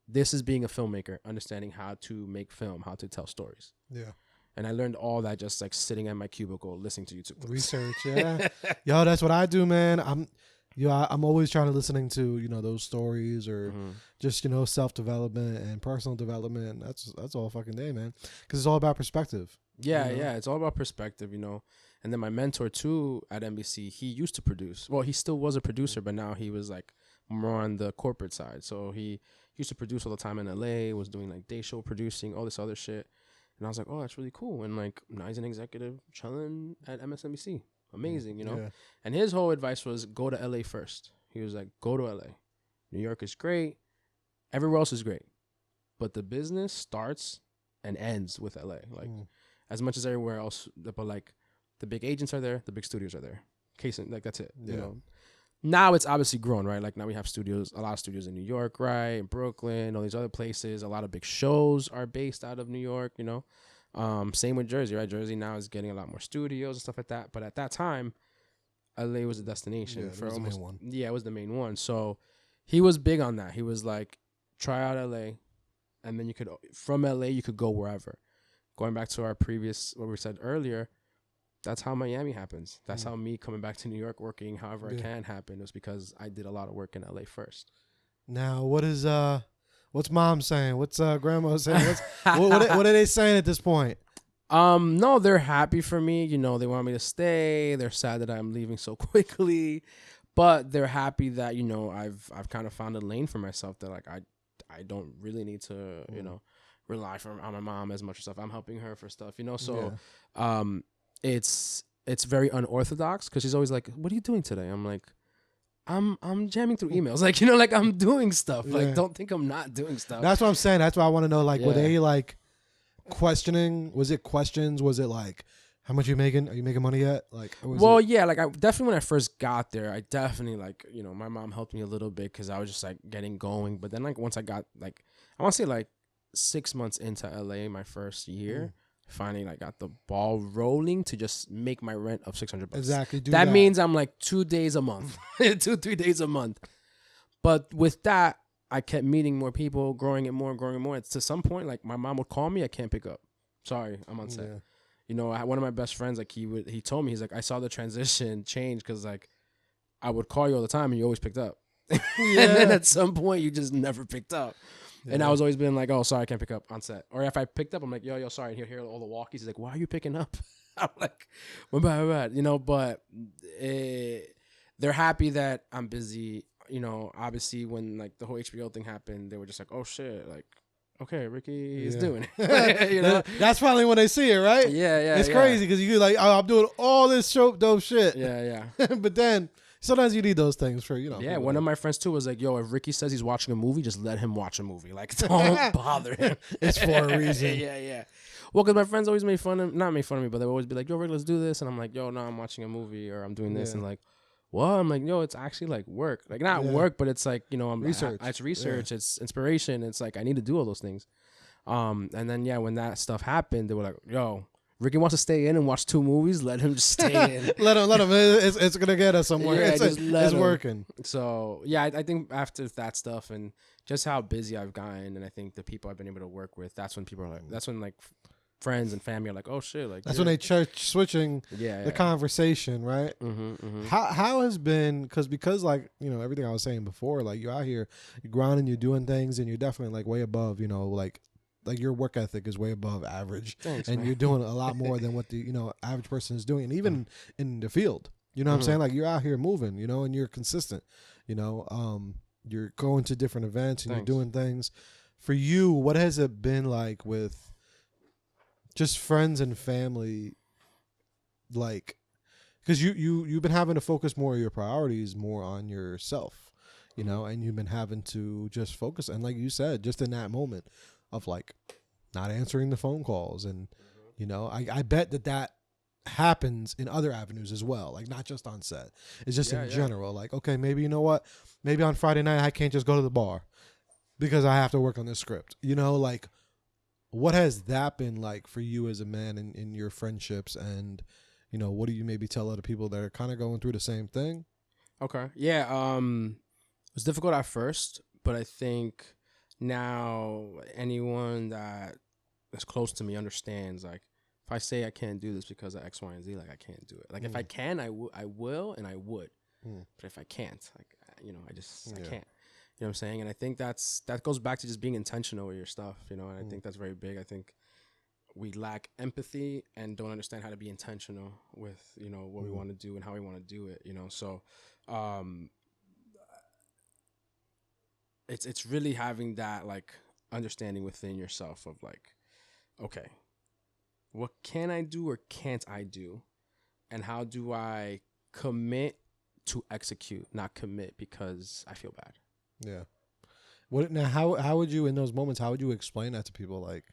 this is being a filmmaker, understanding how to make film, how to tell stories. Yeah. And I learned all that just like sitting at my cubicle listening to YouTube clips. Research, yeah. Yo, that's what I do, man. I'm always trying to listening to, you know, those stories or just, you know, self-development and personal development. That's all fucking day, man. Because it's all about perspective. Yeah, you know? yeah. It's all about perspective, you know. And then my mentor too at NBC, he used to produce. Well, he still was a producer, but now he was like more on the corporate side. So he used to produce all the time in LA, was doing like day show producing, all this other shit. And I was like, oh, that's really cool. And like, now he's an executive chilling at MSNBC. Amazing, you know? Yeah. And his whole advice was go to LA first. He was like, go to LA. New York is great. Everywhere else is great. But the business starts and ends with LA. Like, as much as everywhere else, but like, the big agents are there, the big studios are there. Like, that's it. Yeah. You know? Now it's obviously grown, right? Like, now we have studios, a lot of studios in New York, right? In Brooklyn, all these other places. A lot of big shows are based out of New York, you know? Same with Jersey, right? Jersey now is getting a lot more studios and stuff like that. But at that time, LA was a destination for almost... the main one. Yeah, it was the main one. So he was big on that. He was like, try out LA, and then you could, from LA, you could go wherever. Going back to our previous, what we said earlier, that's how Miami happens. That's how me coming back to New York, working however I can happen. It was because I did a lot of work in LA first. Now, what's mom saying? What's grandma saying? What are they saying at this point? No, they're happy for me. You know, they want me to stay. They're sad that I'm leaving so quickly, but they're happy that, you know, I've kind of found a lane for myself that like I don't really need to, you know, rely on my mom as much as stuff. I'm helping her for stuff, you know. So, it's very unorthodox because she's always like, "What are you doing today?" I'm like, I'm jamming through emails, like, you know, like I'm doing stuff. Like, don't think I'm not doing stuff. That's what I'm saying. That's why I want to know, like, were they like questioning? Was it questions? Was it like, how much are you making? Are you making money yet? Like, yeah, like I definitely, when I first got there, I definitely, like, you know, my mom helped me a little bit because I was just like getting going. But then like once I got, like, I want to say like 6 months into LA, my first year. Finally, like, got the ball rolling to just make my rent of $600. Exactly. That means I'm like 2 days a month, 2-3 days a month. But with that, I kept meeting more people, growing it more. It's to some point, like, my mom would call me, I can't pick up. Sorry, I'm on set. Yeah. You know, one of my best friends, like, he told me, he's like, I saw the transition change because, like, I would call you all the time and you always picked up. And then at some point, you just never picked up. Yeah. And I was always being like, oh, sorry, I can't pick up on set. Or if I picked up, I'm like, yo, sorry. And he'll hear all the walkies. He's like, why are you picking up? I'm like, my bad. You know, but they're happy that I'm busy. You know, obviously when like the whole HBO thing happened, they were just like, oh shit, like, okay, Ricky is doing it. You know, that's probably when they see it, right? Yeah. It's crazy because you're like, oh, I'm doing all this dope shit. Yeah. But then sometimes you need those things for, you know. Yeah, one of my friends too was like, yo, if Ricky says he's watching a movie, just let him watch a movie. Like, don't bother him. It's for a reason. Yeah. Well, because my friends always not made fun of me, but they would always be like, yo, Rick, let's do this. And I'm like, yo, no, I'm watching a movie or I'm doing this. And like, what? I'm like, yo, it's actually like work. Like, not work, but it's like, you know, research. It's research. It's inspiration. It's like, I need to do all those things. And then, when that stuff happened, they were like, yo, Ricky wants to stay in and watch 2 movies. Let him just stay in. let him. It's gonna get us somewhere. Yeah, It's working. So yeah, I think after that stuff and just how busy I've gotten, and I think the people I've been able to work with, that's when people are like, that's when like friends and family are like, oh shit, like that's when they church switching the conversation, right? How has been because like, you know, everything I was saying before, like you're out here, you're grinding, you're doing things, and you're definitely like way above, you know, like your work ethic is way above average. Thanks, and man. You're doing a lot more than what the, you know, average person is doing, and even in the field, you know what I'm saying? Like you're out here moving, you know, and you're consistent, you know, you're going to different events and you're doing things. For you, what has it been like with just friends and family, like, because you've been having to focus more of your priorities more on yourself, you know, and you've been having to just focus, and like you said, just in that moment of like not answering the phone calls, and you know, I bet that happens in other avenues as well, like not just on set. It's just in general, like, okay, maybe, you know what, maybe on Friday night I can't just go to the bar because I have to work on this script, you know, like. What has that been like for you as a man in your friendships, and, you know, what do you maybe tell other people that are kind of going through the same thing? Okay. Yeah. It was difficult at first, but I think now anyone that is close to me understands, like, if I say I can't do this because of X, Y, and Z, like, I can't do it. Like, if I can, I will, and I would. But if I can't, like, you know, I can't. You know what I'm saying? And I think that goes back to just being intentional with your stuff, you know, and I think that's very big. I think we lack empathy and don't understand how to be intentional with, you know, what we want to do and how we want to do it, you know. So it's really having that, like, understanding within yourself of, like, okay, what can I do or can't I do? And how do I commit to execute, not commit because I feel bad? Yeah. What now? How would you, in those moments, how would you explain that to people? Like,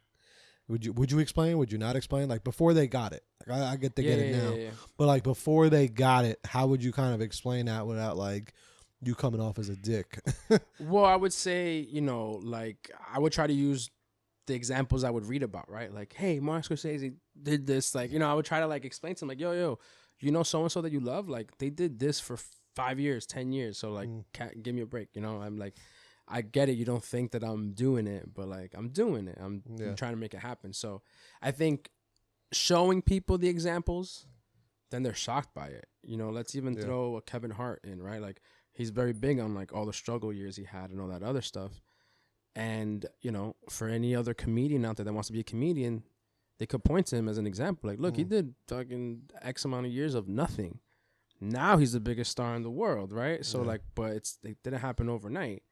would you explain? Would you not explain? Like before they got it. Like I get it now. Yeah. But like before they got it, how would you kind of explain that without like you coming off as a dick? Well, I would say, you know, like I would try to use the examples I would read about, right? Like, hey, Martin Scorsese did this. Like, you know, I would try to like explain to them, like, yo, you know, so and so that you love, like they did this for 5 years, 10 years. So like, give me a break. You know, I'm like, I get it. You don't think that I'm doing it, but like, I'm doing it. I'm trying to make it happen. So I think showing people the examples, then they're shocked by it. You know, let's even throw a Kevin Hart in, right? Like, he's very big on like all the struggle years he had and all that other stuff. And, you know, for any other comedian out there that wants to be a comedian, they could point to him as an example. Like, look, he did fucking X amount of years of nothing. Now he's the biggest star in the world, right? So like, but it didn't happen overnight.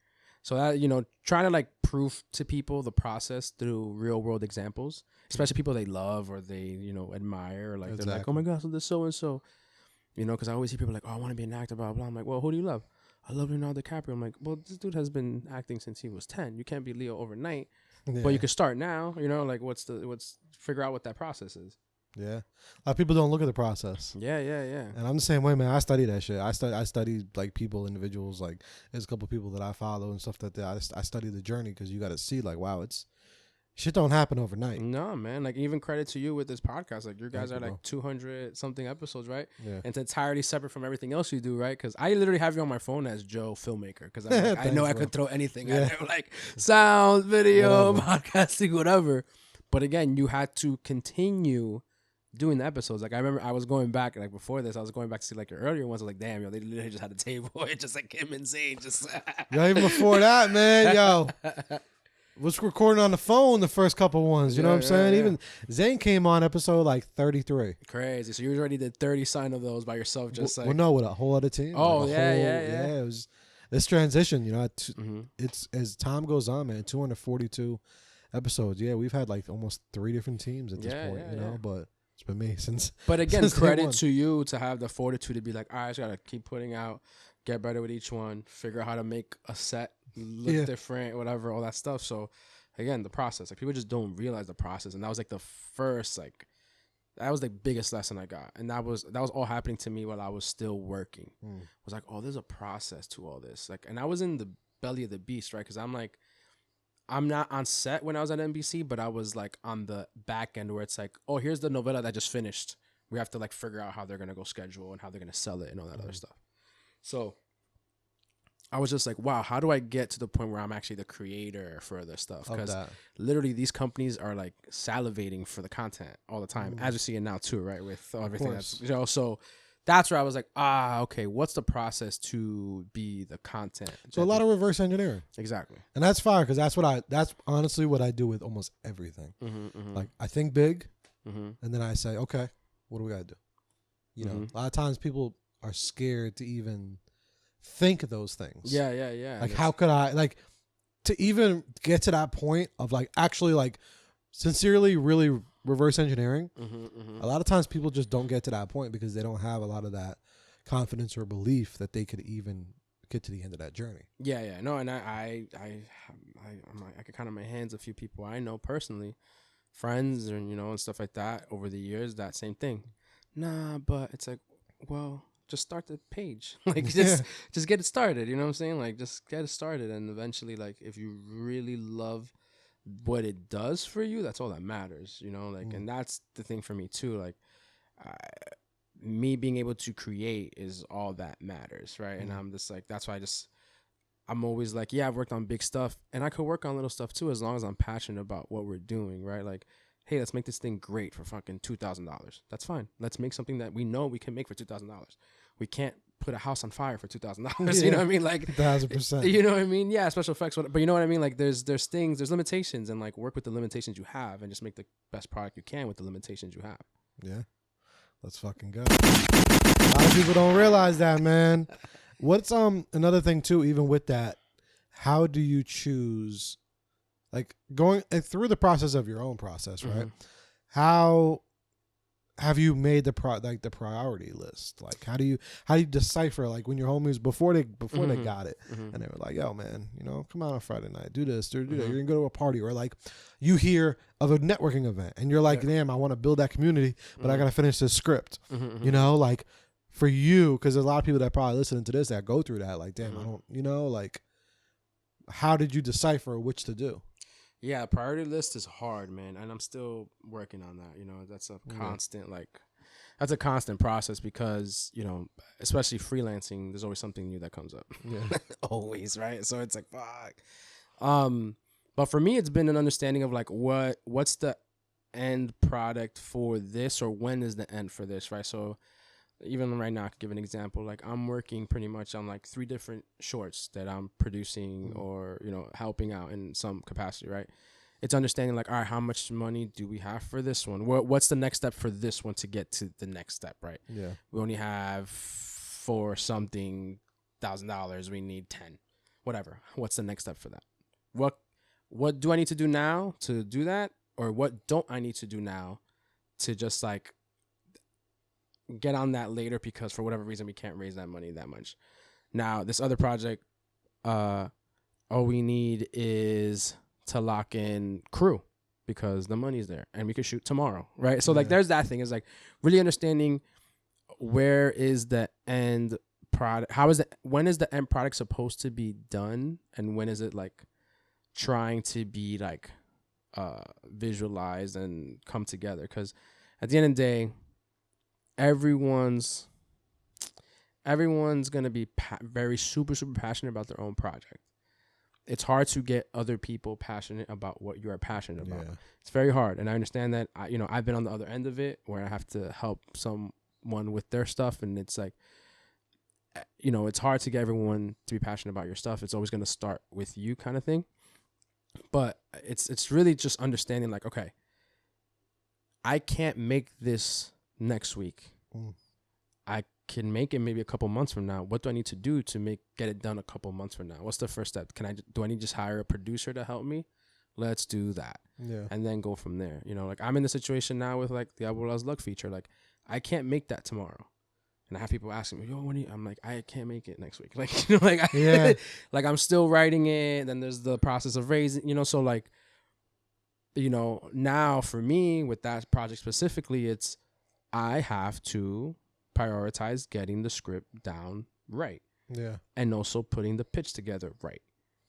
So that, you know, trying to like prove to people the process through real world examples, especially people they love or they, you know, admire. Like they're like, oh my God, so this so and so, you know, because I always hear people like, oh, I want to be an actor, blah, blah, blah. I'm like, well, who do you love? I love Leonardo DiCaprio. I'm like, well, this dude has been acting since he was 10. You can't be Leo overnight, but you can start now. You know, like figure out what that process is. Yeah, a lot of people don't look at the process. Yeah. And I'm the same way, man. I study that shit. I study like people, individuals. Like there's a couple people that I follow and stuff that I study the journey because you got to see like, wow, it's shit don't happen overnight. No, man. Like even credit to you with this podcast. Like your guys are like 200 something episodes, right? Yeah. And it's entirely separate from everything else you do, right? Because I literally have you on my phone as Joe Filmmaker because like, I know I could throw anything at it, like sound, video, podcasting, whatever. But again, you had to continue doing the episodes. Like I remember I was going back, like before this, I was going back to see like your earlier ones. I was like, damn, yo, they literally just had a table. It just like him and Zane just yo, even before that, man, yo. Was recording on the phone the first couple ones, you know what I'm saying? Even Zane came on episode like 33. Crazy. So you already did 30 sign of those by yourself, just like. Well, no, with a whole other team. Oh, like yeah. It was this transition, you know. It's as time goes on, man. 242 episodes. Yeah, we've had like almost 3 different teams at this point, you know. But it's been me since. But again, credit to you to have the fortitude to be like, all right, I just gotta keep putting out, get better with each one, figure out how to make a set look different, whatever, all that stuff. So again, the process, like people just don't realize the process, and that was like the first, like that was the biggest lesson I got, and that was all happening to me while I was still working. It was like, oh, there's a process to all this, like, and I was in the belly of the beast, right? Because I'm I'm not on set when I was at NBC, but I was like on the back end where it's like, oh, here's the novella that just finished. We have to like figure out how they're gonna go schedule and how they're gonna sell it and all that other stuff. So I was just like, wow, how do I get to the point where I'm actually the creator for this stuff? Because literally these companies are like salivating for the content all the time, as we see it now too, right? With everything that's, you know, so that's where I was like, okay, what's the process to be the content? So a lot of reverse engineering. Exactly. And that's fine because that's honestly what I do with almost everything. Like I think big and then I say, okay, what do we got to do? You know, a lot of times people are scared to even think those things. Yeah. Like how could I, like, to even get to that point of like actually like sincerely really reverse engineering, a lot of times people just don't get to that point because they don't have a lot of that confidence or belief that they could even get to the end of that journey. Yeah. No, and I could count on my hands a few people I know personally, friends and, you know, and stuff like that over the years, that same thing. Nah, but it's like, well, just start the page. Like just get it started. You know what I'm saying? Like just get it started. And eventually, like if you really love what it does for you, that's all that matters, you know, like, and that's the thing for me too. Like me being able to create is all that matters. Right. And I'm just like, that's why I'm always like, yeah, I've worked on big stuff and I could work on little stuff too, as long as I'm passionate about what we're doing. Right. Like, hey, let's make this thing great for fucking $2,000. That's fine. Let's make something that we know we can make for $2,000. We can't put a house on fire for $2,000. You know what I mean? Like 1,000%. You know what I mean? Yeah, special effects. But you know what I mean? Like there's things, there's limitations, and like work with the limitations you have, and just make the best product you can with the limitations you have. Yeah, let's fucking go. A lot of people don't realize that, man. What's another thing too? Even with that, how do you choose? Like going through the process of your own process, right? How have you made the priority list? Like how do you decipher, like when your homies before they got it and they were like, yo man, you know, come out on Friday night, do this, do that, you're gonna go to a party, or like you hear of a networking event and you're like, damn, I want to build that community, but I gotta finish this script. You know, like for you, because there's a lot of people that probably listening to this that go through that, like, damn, I don't, you know, like how did you decipher which to do? Yeah, priority list is hard, man, and I'm still working on that. You know, that's a constant that's a constant process because, you know, especially freelancing, there's always something new that comes up. Yeah, always, right? So it's like fuck. But for me, it's been an understanding of like what's the end product for this, or when is the end for this, right? So even right now, I could give an example. Like I'm working pretty much on like 3 different shorts that I'm producing or, you know, helping out in some capacity, right? It's understanding like, all right, how much money do we have for this one? What's the next step for this one to get to the next step, right? Yeah. We only have for something $1,000. We need 10, whatever. What's the next step for that? What do I need to do now to do that? Or what don't I need to do now to just like get on that later, because for whatever reason we can't raise that money that much. Now this other project, all we need is to lock in crew because the money's there and we can shoot tomorrow, right? So like there's that thing, is like really understanding where is the end product, when is the end product supposed to be done, and when is it like trying to be like visualized and come together, because at the end of the day, everyone's gonna be very super passionate about their own project. It's hard to get other people passionate about what you are passionate about. Yeah. It's very hard, and I understand that. I've been on the other end of it where I have to help someone with their stuff, and it's like, you know, it's hard to get everyone to be passionate about your stuff. It's always gonna start with you, kind of thing. But it's really just understanding like, okay, I can't make this next week. I can make it maybe a couple months from now. What do I need to do to get it done a couple months from now? What's the first step? Do I need to just hire a producer to help me? Let's do that. Yeah. And then go from there. You know, like I'm in the situation now with like the Abuela's Luck feature. Like I can't make that tomorrow. And I have people asking me, yo, I'm like, I can't make it next week. Like, you know, like, like I'm still writing it. Then there's the process of raising, you know, so like, you know, now for me with that project specifically, it's, I have to prioritize getting the script down right. Yeah. And also putting the pitch together right.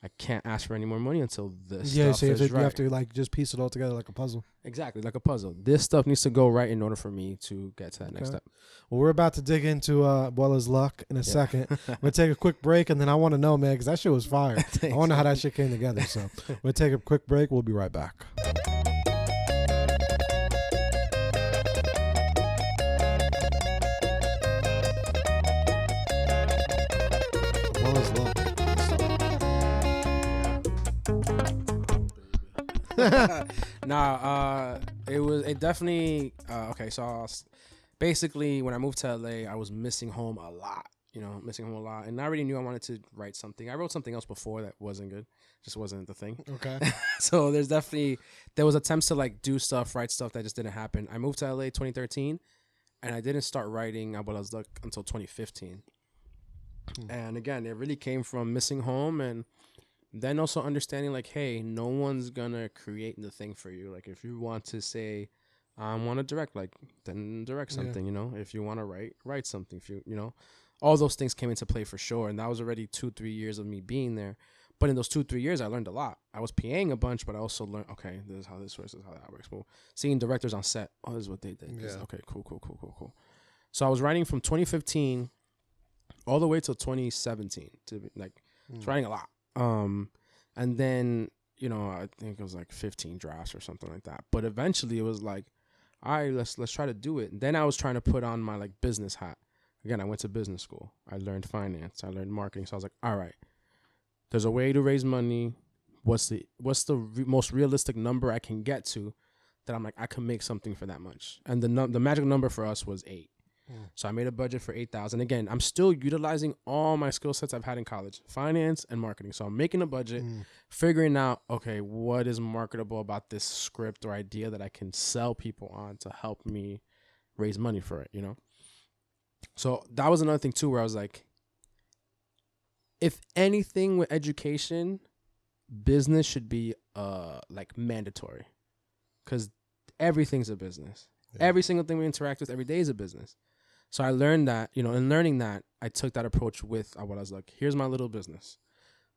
I can't ask for any more money until this Yeah, stuff so is you right. have to like just piece it all together like a puzzle. Exactly, like a puzzle. This stuff needs to go right in order for me to get to that next step. Well, we're about to dig into Abuela's luck in a second. We're going to take a quick break, and then I want to know, man, because that shit was fire. I want to know how that shit came together. So we'll take a quick break. We'll be right back. Abuela's luck. It definitely okay. So basically, when I moved to LA, I was missing home a lot. And I already knew I wanted to write something. I wrote something else before that wasn't good, just wasn't the thing. Okay. So there was attempts to like do stuff, write stuff that just didn't happen. I moved to LA 2013, and I didn't start writing Abuela's Luck until 2015. And again, it really came from missing home, and then also understanding like, hey, no one's gonna create the thing for you. Like if you want to say, I want to direct, like then direct something. If you want to write something. If you all those things came into play for sure. And that was already 2-3 years of me being there. But in those 2-3 years, I learned a lot. I was PAing a bunch, but I also learned, okay, this is how this works, this is how that works. Well, seeing directors on set, this is what they did. Yeah. Okay, cool. So I was writing from 2015 all the way till 2017 to like, I was writing a lot. And then, I think it was like 15 drafts or something like that. But eventually it was like, all right, let's try to do it. And then I was trying to put on my like business hat. Again, I went to business school. I learned finance. I learned marketing. So I was like, all right, there's a way to raise money. What's the most realistic number I can get to that I'm like, I can make something for that much? And the magic number for us was 8. So I made a budget for $8,000. Again, I'm still utilizing all my skill sets I've had in college, finance and marketing. So I'm making a budget, figuring out, okay, what is marketable about this script or idea that I can sell people on to help me raise money for it, So that was another thing too, where I was like, if anything with education, business should be like mandatory, because everything's a business. Yeah. Every single thing we interact with every day is a business. So I learned that, in learning that, I took that approach with what I was like, here's my little business.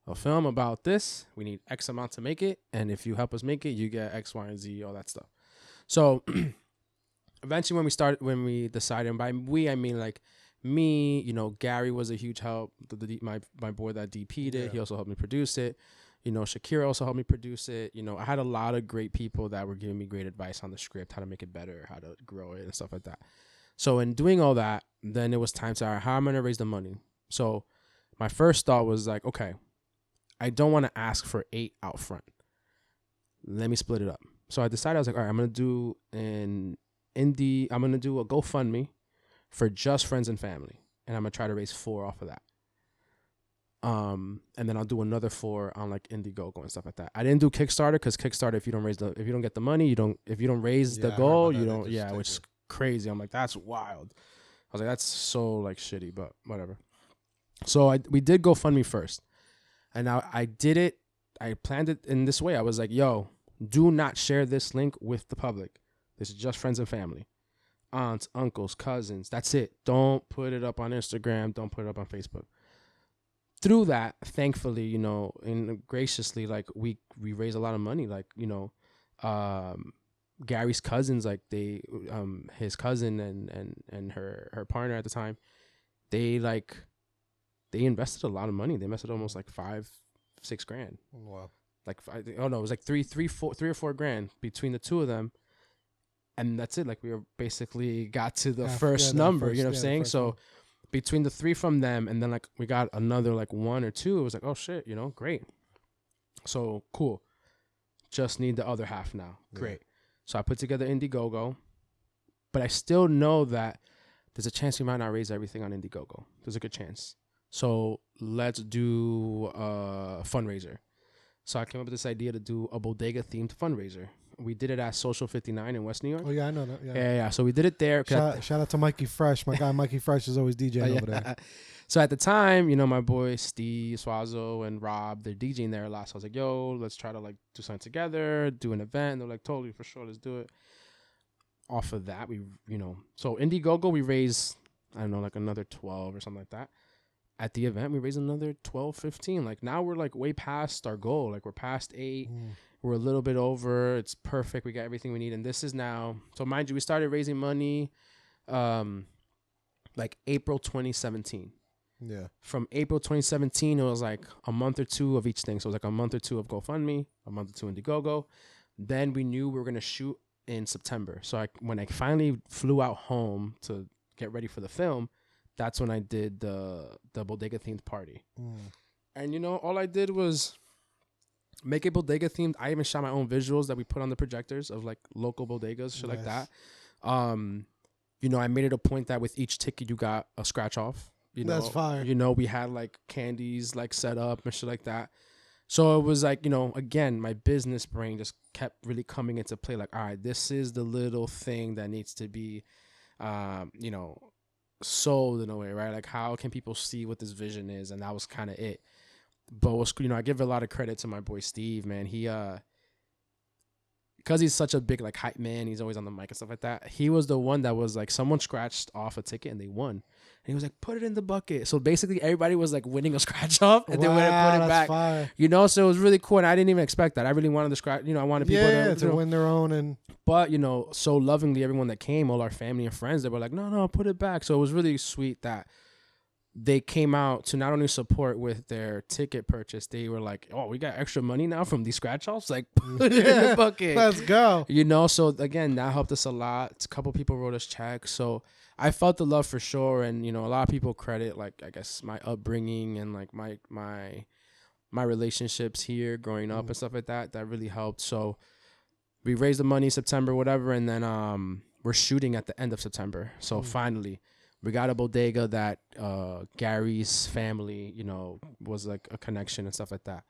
A film about this, we need X amount to make it. And if you help us make it, you get X, Y, and Z, all that stuff. So eventually when we decided, and by we, I mean like me, Gary was a huge help. My boy that DP'd it, he also helped me produce it. Shakira also helped me produce it. I had a lot of great people that were giving me great advice on the script, how to make it better, how to grow it and stuff like that. So in doing all that, then it was time to, all right, how am I going to raise the money? So my first thought was like, okay, I don't want to ask for 8 out front. Let me split it up. So I decided, I was like, all right, I'm going to do a GoFundMe for just friends and family. And I'm going to try to raise 4 off of that. And then I'll do another 4 on like Indiegogo and stuff like that. I didn't do Kickstarter because Kickstarter, if you don't get the money, if you don't raise the goal, you don't, which is crazy. I'm like, that's wild. I was like, that's so like shitty, but whatever. So we did GoFundMe first. And now I planned it in this way. I was like, yo, do not share this link with the public. This is just friends and family. Aunts, uncles, cousins. That's it. Don't put it up on Instagram. Don't put it up on Facebook. Through that, thankfully, and graciously, like we raised a lot of money. Like, Gary's cousins, like his cousin and her partner at the time, they invested a lot of money. They invested almost like $5-6 grand. Wow. Like, it was like $3 or $4 grand between the two of them. And that's it. Like we basically got to the first number, you know what I'm saying? So between the 3 from them, and then like we got another like 1 or 2, it was like, oh shit, great. So cool. Just need the other half now. Great. So I put together Indiegogo, but I still know that there's a chance we might not raise everything on Indiegogo. There's a good chance. So let's do a fundraiser. So I came up with this idea to do a bodega themed fundraiser. We did it at Social 59 in West New York. Oh, yeah, I know that. Yeah. So we did it there. Shout out to Mikey Fresh. My guy Mikey Fresh is always DJing over there. So at the time, my boy Steve, Swazo, and Rob, they're DJing there a lot. So I was like, yo, let's try to like do something together, do an event. And they're like, totally, for sure, let's do it. Off of that, so Indiegogo, we raised, I don't know, like another 12 or something like that. at the event, we raised another 12, 15. Like now we're like way past our goal. Like we're past 8. We're a little bit over. It's perfect. We got everything we need. And this is now, so mind you, we started raising money like April 2017. Yeah. From April 2017, it was like a month or two of each thing. So it was like a month or two of GoFundMe, a month or two Indiegogo. Then we knew we were going to shoot in September. So when I finally flew out home to get ready for the film, that's when I did the bodega themed party. And you know, all I did was make it bodega themed. I even shot my own visuals that we put on the projectors of like local bodegas, shit like that. You know, I made it a point that with each ticket you got a scratch off. You know, that's fire. You know, we had like candies like set up and shit like that. So it was like, you know, again, my business brain just kept really coming into play. Like, all right, this is the little thing that needs to be, you know, sold in a way, right? Like, how can people see what this vision is? And that was kind of it. But what's, you know, I give a lot of credit to my boy Steve, man. He, because he's such a big like hype man, he's always on the mic and stuff like that. He was the one that was like, someone scratched off a ticket and they won. And he was like, put it in the bucket. So basically everybody was like winning a scratch off and they went and put it back. Fire. You know, so it was really cool. And I didn't even expect that. I really wanted the scratch, you know, I wanted people to win their own. And but, you know, so lovingly, everyone that came, all our family and friends, they were like, no, put it back. So it was really sweet that they came out to not only support with their ticket purchase, they were like, oh, we got extra money now from these scratch offs. Like, put it in the bucket. Let's go. You know, so again, that helped us a lot. A couple people wrote us checks. So I felt the love for sure. And, you know, a lot of people credit, like, I guess my upbringing and like my relationships here growing up and stuff like that. That really helped. So we raised the money September, whatever. And then we're shooting at the end of September. So finally, we got a bodega that Gary's family, you know, was like a connection and stuff like that.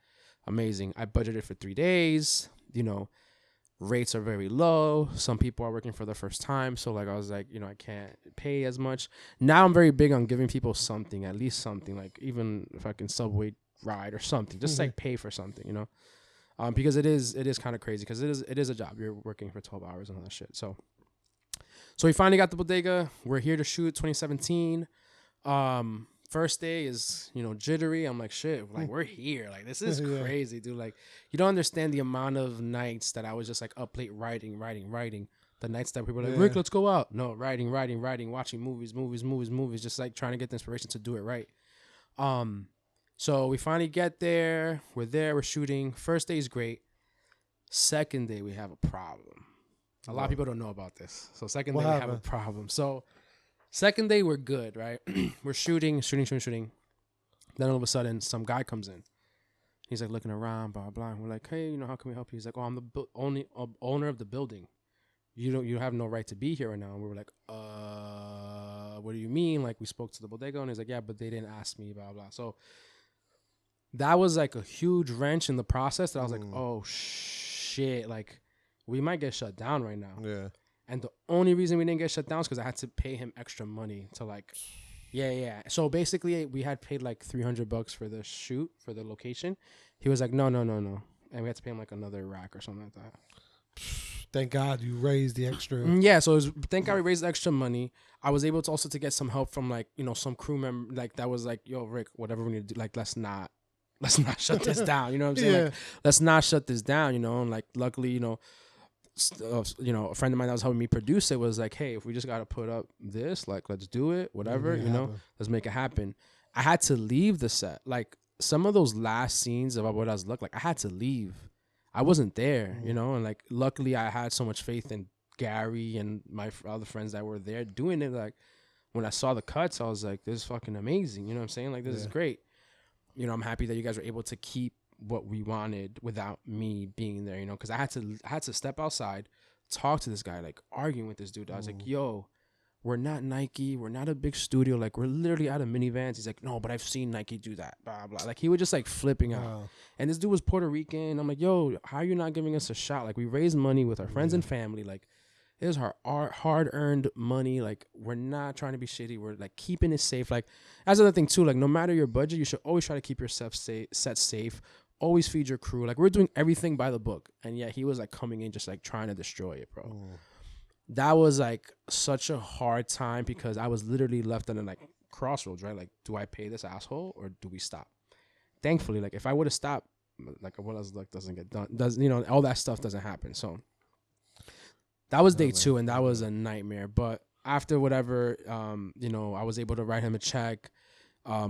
Amazing. I budgeted for 3 days. You know, rates are very low. Some people are working for the first time. So like I was like, you know, I can't pay as much. Now I'm very big on giving people something, at least something. Like even if I can subway ride or something, just like pay for something, you know. Because it is kind of crazy because it is a job. You're working for 12 hours and all that shit. So we finally got the bodega. We're here to shoot 2017. First day is, you know, jittery. I'm like, shit, like we're here. Like this is crazy, dude. Like you don't understand the amount of nights that I was just like up late writing. The nights that people were like, Rick, let's go out. No, writing, watching movies, just like trying to get the inspiration to do it right. So we finally get there. We're there. We're shooting. First day is great. Second day, we have a problem. A lot of people don't know about this. So second day, we have a problem. So second day, we're good, right? We're shooting. Then all of a sudden, some guy comes in. He's like looking around, blah, blah. And we're like, hey, you know, how can we help you? He's like, oh, I'm the only owner of the building. You have no right to be here right now. And we were like, what do you mean? Like, we spoke to the bodega, and he's like, yeah, but they didn't ask me, blah, blah. So that was like a huge wrench in the process that I was like, oh, shit, like, we might get shut down right now. Yeah. And the only reason we didn't get shut down is because I had to pay him extra money to like, yeah. So basically, we had paid like $300 for the shoot, for the location. He was like, no. And we had to pay him like another rack or something like that. Thank God you raised the extra. Yeah, so thank God we raised the extra money. I was able to also to get some help from like, you know, some crew member like that was like, yo, Rick, whatever we need to do, like let's not shut this down. You know what I'm saying? Yeah. Like, let's not shut this down, you know, and like luckily, you know, a friend of mine that was helping me produce it was like, hey, if we just got to put up this, like, let's do it, whatever, you know, let's make it happen. I had to leave the set. Like, some of those last scenes of Abuela's look, like, I had to leave. I wasn't there, you know, and like, luckily I had so much faith in Gary and my other friends that were there doing it. Like, when I saw the cuts, I was like, this is fucking amazing. You know what I'm saying? Like, this is great. You know, I'm happy that you guys were able to keep what we wanted without me being there, you know, because I had to step outside, talk to this guy, like arguing with this dude. I was like, yo, we're not Nike, we're not a big studio, like we're literally out of minivans. He's like, no, but I've seen Nike do that, blah blah. Like he was just like flipping out. And this dude was Puerto Rican. I'm like, yo, how are you not giving us a shot? Like we raised money with our friends and family, like it was our hard-earned money. Like we're not trying to be shitty, we're like keeping it safe. Like that's another thing too, like no matter your budget, you should always try to keep yourself set safe. Always feed your crew. Like we're doing everything by the book. And yet he was like coming in just like trying to destroy it, bro. That was like such a hard time because I was literally left in a like crossroads, right? Like, do I pay this asshole or do we stop? Thankfully, like, if I would have stopped, like, Abuela's luck doesn't get done. All that stuff doesn't happen. So that was day 2, and that was a nightmare. But after whatever, I was able to write him a check.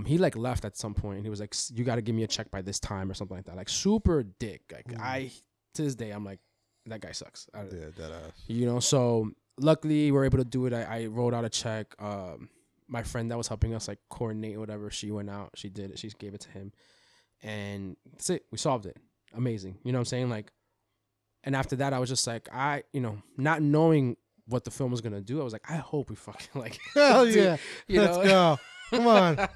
He like left at some point. He was like, "You got to give me a check by this time," or something like that. Like super dick. Like to this day, I'm like, that guy sucks. Yeah, that ass. So luckily we were able to do it. I wrote out a check. My friend that was helping us like coordinate whatever, she went out. She did it. She gave it to him, and that's it. We solved it. Amazing. You know what I'm saying? Like, and after that, I was just like, not knowing what the film was gonna do, I was like, I hope we fucking like. Hell yeah! Let's go. Come on. Like,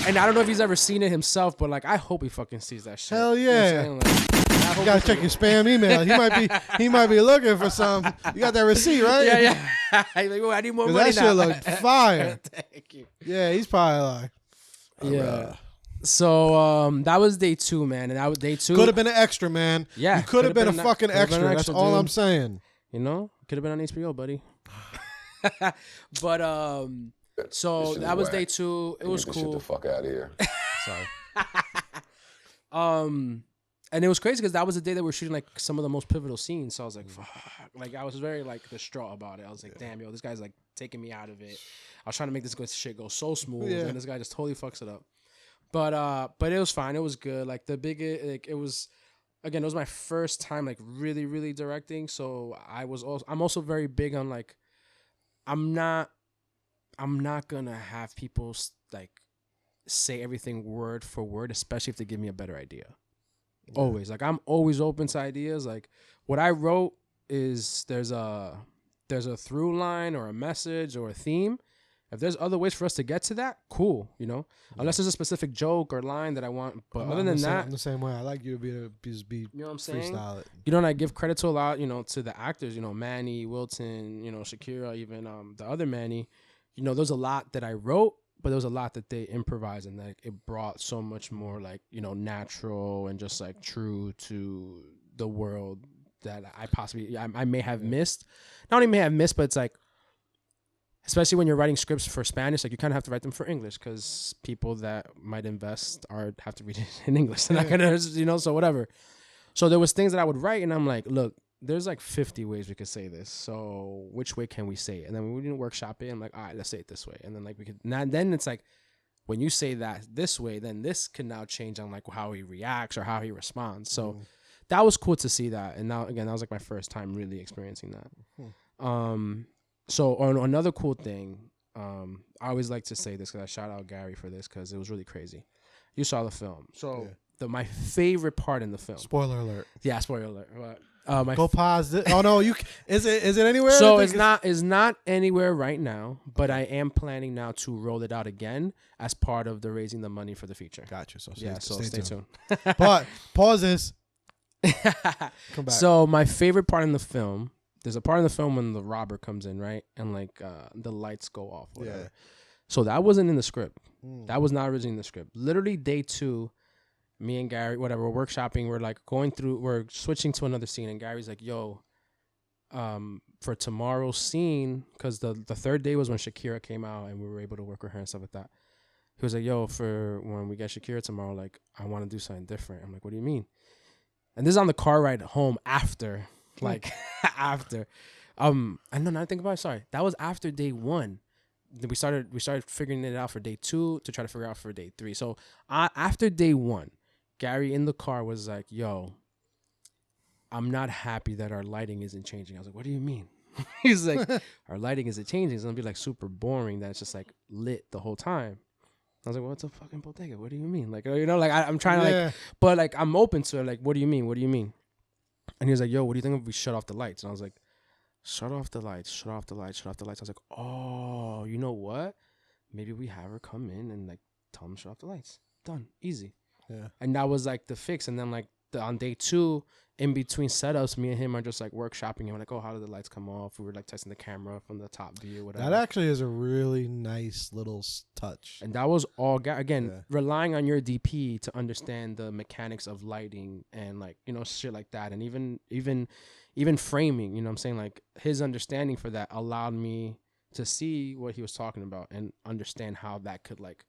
and I don't know if he's ever seen it himself, but like, I hope he fucking sees that shit. Hell yeah! You know what I'm saying? Like, you gotta check your spam email. He might be looking for some. You got that receipt, right? Yeah. Like, I need more money that now. That shit looked fire. Thank you. Yeah, he's probably like, yeah. So that was day 2, man, and that was day 2. Could have been an extra, man. Yeah, you could have been a fucking extra. That's all I'm saying. You know, could have been on HBO, buddy. But so that was day 2. It was cool. Get the fuck out of here. Sorry. And it was crazy because that was the day that we were shooting like some of the most pivotal scenes. So I was like, fuck. Like I was very like distraught about it. I was like, damn, yo, this guy's like taking me out of it. I was trying to make this shit go so smooth, and this guy just totally fucks it up. But it was fine. It was good. Like it was. Again, it was my first time like really, really directing. So I'm also very big on like, I'm not gonna have people like say everything word for word, especially if they give me a better idea. Yeah. Always. Like I'm always open to ideas. Like what I wrote is there's a through line or a message or a theme. If there's other ways for us to get to that, cool, unless there's a specific joke or line that I want. But other than that, I'm the same way. I like you to be you know what I'm saying? Freestyle it. And I give credit to a lot, to the actors, Manny, Wilton, Shakira, even the other Manny. There's a lot that I wrote, but there was a lot that they improvised, and like it brought so much more like, natural and just like true to the world that I may have missed. Not only may have missed, but it's like, especially when you're writing scripts for Spanish, like you kind of have to write them for English because people that might invest have to read it in English. They're not gonna, so whatever. So there was things that I would write, and I'm like, look, there's like 50 ways we could say this. So which way can we say it? And then we didn't workshop it. I'm like, all right, let's say it this way. And then like we could. Then it's like, when you say that this way, then this can now change on like how he reacts or how he responds. So that was cool to see that. And now again, that was like my first time really experiencing that. So on another cool thing, I always like to say this because I shout out Gary for this because it was really crazy. You saw the film. So my favorite part in the film. Spoiler alert. Yeah, spoiler alert. Go pause it. Oh no, is it anywhere? So it's not anywhere right now, but I am planning now to roll it out again as part of the raising the money for the feature. Gotcha. So stay tuned. But pause this. Come back. So my favorite part in the film. There's a part in the film when the robber comes in, right? And like the lights go off. Whatever. Yeah. So that wasn't in the script. That was not originally in the script. Literally day 2, me and Gary, whatever, we're workshopping. We're like we're switching to another scene. And Gary's like, yo, for tomorrow's scene, because the third day was when Shakira came out and we were able to work with her and stuff like that. He was like, yo, for when we get Shakira tomorrow, like, I want to do something different. I'm like, what do you mean? And this is on the car ride home after. Like after, I know. Now I think about it. Sorry, that was after day 1. Then we started figuring it out for day 2 to try to figure out for day 3. So after day 1, Gary in the car was like, "Yo, I'm not happy that our lighting isn't changing." I was like, "What do you mean?" He's like, "Our lighting isn't changing. It's gonna be like super boring. That it's just like lit the whole time." I was like, well, it's a fucking bodega. What do you mean? Like, like I'm trying to like, but like I'm open to it. Like, what do you mean? What do you mean? And he was like, yo, what do you think if we shut off the lights? And I was like, shut off the lights, shut off the lights, shut off the lights. I was like, oh, you know what? Maybe we have her come in and like tell them to shut off the lights. Done. Easy. Yeah. And that was like the fix. And then like on day 2, in between setups, me and him are just like workshopping. And we're like, oh, how did the lights come off? We were like testing the camera from the top view, whatever. That actually is a really nice little touch. And that was all, relying on your DP to understand the mechanics of lighting and like, shit like that. And even framing, you know what I'm saying? Like his understanding for that allowed me to see what he was talking about and understand how that could like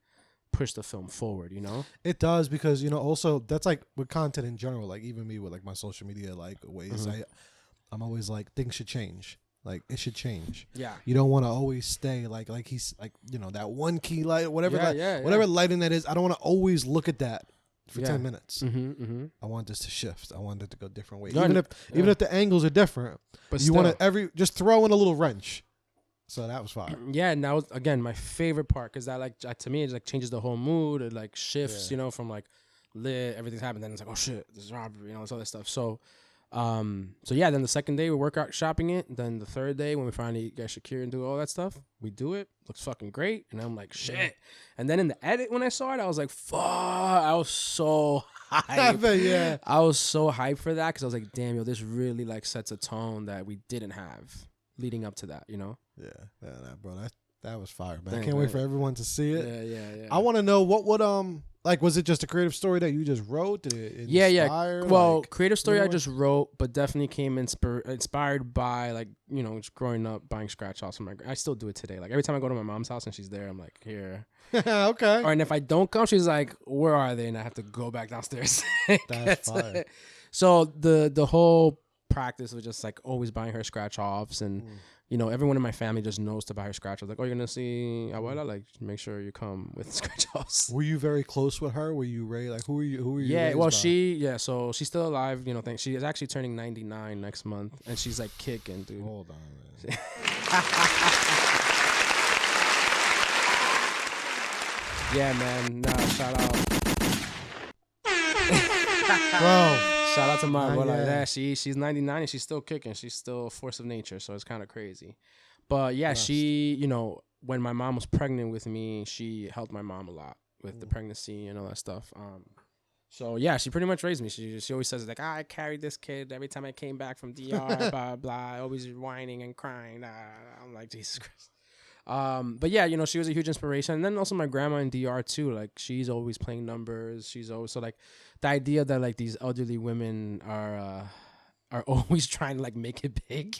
push the film forward, you know? It does, because, you know, also that's like with content in general, like even me with like my social media like ways, I'm always like, things should change. Like, it should change. Yeah. You don't want to always stay like he's like, you know, that one key light, whatever whatever lighting that is. I don't want to always look at that for 10 minutes. I want this to shift. I want it to go different ways. Even if the angles are different, but you want to just throw in a little wrench. So that was fire. Yeah, and that was, again, my favorite part, because that, like, to me, it like changes the whole mood. It, like, shifts, you know, from, like, lit, everything's happened, then it's like, oh, shit, this is robbery, you know, this other stuff. So, yeah, then the second day, we work out shopping it. Then the third day, when we finally get Shakir and do all that stuff, we do it. Looks fucking great. And I'm like, shit. And then in the edit, when I saw it, I was like, fuck. I was so hyped. I was so hyped for that, because I was like, damn, yo, this really, like, sets a tone that we didn't have leading up to that, you know? Yeah, bro, that was fire, man. I can't wait for everyone to see it. Yeah. I want to know what would like, was it just a creative story that you just wrote? Did it inspire? Well, creative story I just wrote, but definitely came inspired by, like, you know, just growing up buying scratch offs from my. I still do it today. Like, every time I go to my mom's house and she's there, I'm like, here. Okay. And if I don't come, she's like, where are they? And I have to go back downstairs. That's fire. So the whole practice was just like always buying her scratch offs, and you know, everyone in my family just knows to buy her scratch offs. Like, oh, you're gonna see Abuela, like, make sure you come with scratch offs. Were you very close with her? Were you raised, like, who are you? Yeah, well, so she's still alive. You know, she is actually turning 99 next month, and she's like kicking, dude. Hold on, man. Yeah, man. Nah, shout out. Bro. Shout out to my abuela. Like that. She's 99 and she's still kicking. She's still a force of nature, so it's kind of crazy. But yeah, she, you know, when my mom was pregnant with me, she helped my mom a lot with the pregnancy and all that stuff. So yeah, she pretty much raised me. She always says like, I carried this kid every time I came back from DR, blah blah, always whining and crying. I'm like, Jesus Christ. But yeah, you know, she was a huge inspiration. And then also my grandma in DR too. Like, she's always playing numbers. She's always, so like, the idea that like these elderly women are always trying to like make it big,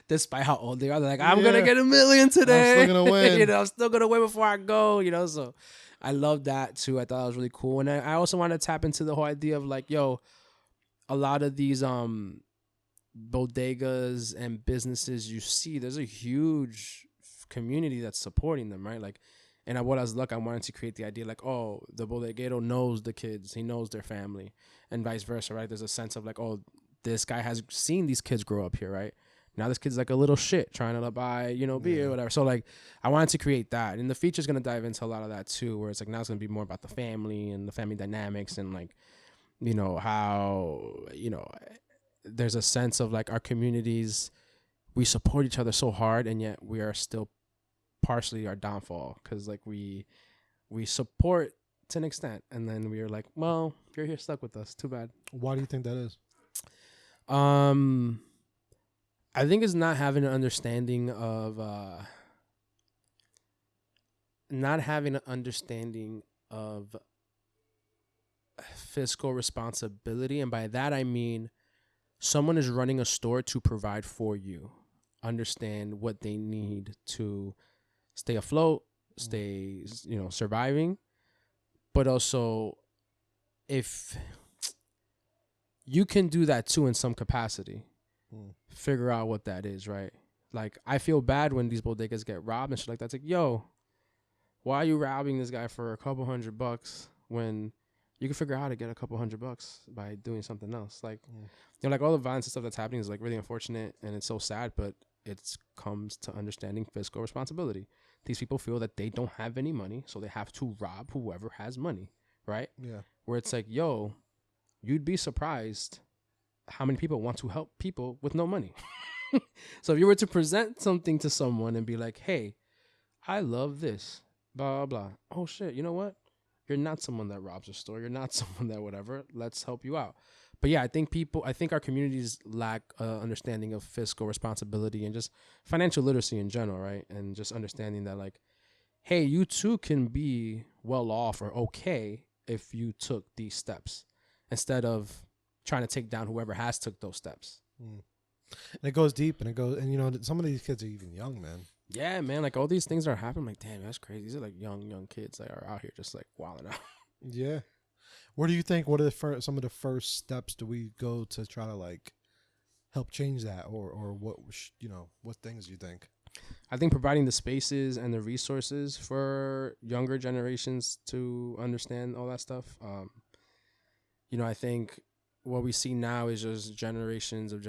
despite how old they are. They're like, I'm gonna get 1 million today. I'm still gonna win. You know, I'm still gonna win before I go. You know, so I love that too. I thought it was really cool, and I also want to tap into the whole idea of like, yo, a lot of these bodegas and businesses you see, there's a huge community that's supporting them, right? Like, and Abuela's luck, I wanted to create the idea like, oh, the bodeguero knows the kids, he knows their family, and vice versa, right? There's a sense of like, oh, this guy has seen these kids grow up here, right? Now this kid's like a little shit trying to buy, you know, beer or whatever. So like, I wanted to create that, and the feature's gonna dive into a lot of that too, where it's like now it's gonna be more about the family and the family dynamics, and like, you know, how, you know, there's a sense of like our communities, we support each other so hard, and yet we are still partially our downfall, because like we support to an extent, and then we are like, well, you're here stuck with us, too bad. Why do you think that is? I think it's not having an understanding of fiscal responsibility, and by that I mean someone is running a store to provide for you, understand what they need to stay afloat, stay, you know, surviving. But also, if you can do that too in some capacity, figure out what that is, right? Like, I feel bad when these bodegas get robbed and shit like that. It's like, yo, why are you robbing this guy for $200 when you can figure out how to get $200 by doing something else? Like, you know, like all the violence and stuff that's happening is like really unfortunate, and it's so sad, but it comes to understanding fiscal responsibility. These people feel that they don't have any money, so they have to rob whoever has money, right? Yeah. Where it's like, yo, you'd be surprised how many people want to help people with no money. So if you were to present something to someone and be like, hey, I love this, blah, blah, blah. Oh, shit, you know what? You're not someone that robs a store. You're not someone that whatever. Let's help you out. But yeah, I think our communities lack understanding of fiscal responsibility and just financial literacy in general, right? And just understanding that, like, hey, you too can be well off or okay if you took these steps, instead of trying to take down whoever has took those steps. And it goes deep, and you know, some of these kids are even young, man. Yeah, man, like all these things are happening. Like, damn, that's crazy. These are like young kids that are out here just like wilding out. Yeah. What do you think? What are some of the first steps do we go to try to like help change that, or what what things do you think? I think providing the spaces and the resources for younger generations to understand all that stuff. I think what we see now is just generations of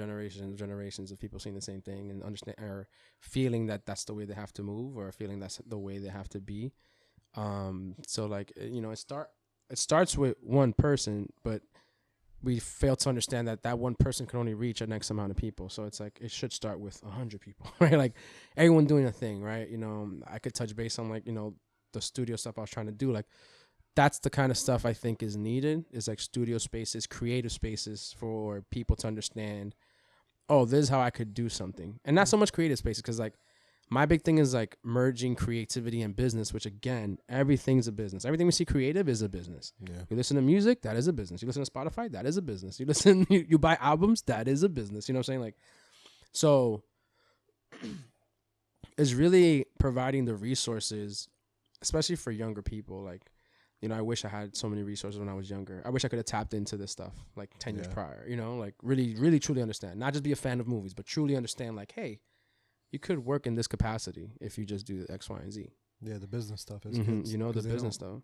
people saying the same thing and understand or feeling that that's the way they have to move or feeling that's the way they have to be. So like, it starts with one person, but we fail to understand that one person can only reach an X amount of people. So it's like, it should start with 100 people, right? Like everyone doing a thing, right? I could touch base on like, the studio stuff I was trying to do. Like, that's the kind of stuff I think is needed, is like studio spaces, creative spaces for people to understand, oh, this is how I could do something. And not so much creative spaces, because like my big thing is like merging creativity and business, which again, everything's a business. Everything we see creative is a business. Yeah. You listen to music, that is a business. You listen to Spotify, that is a business. You buy albums, that is a business. You know what I'm saying? Like, so it's really providing the resources, especially for younger people. Like, I wish I had so many resources when I was younger. I wish I could have tapped into this stuff like 10 years prior, like really, really truly understand, not just be a fan of movies, but truly understand like, hey, you could work in this capacity if you just do X, Y, and Z. Yeah, the business stuff is, the business stuff,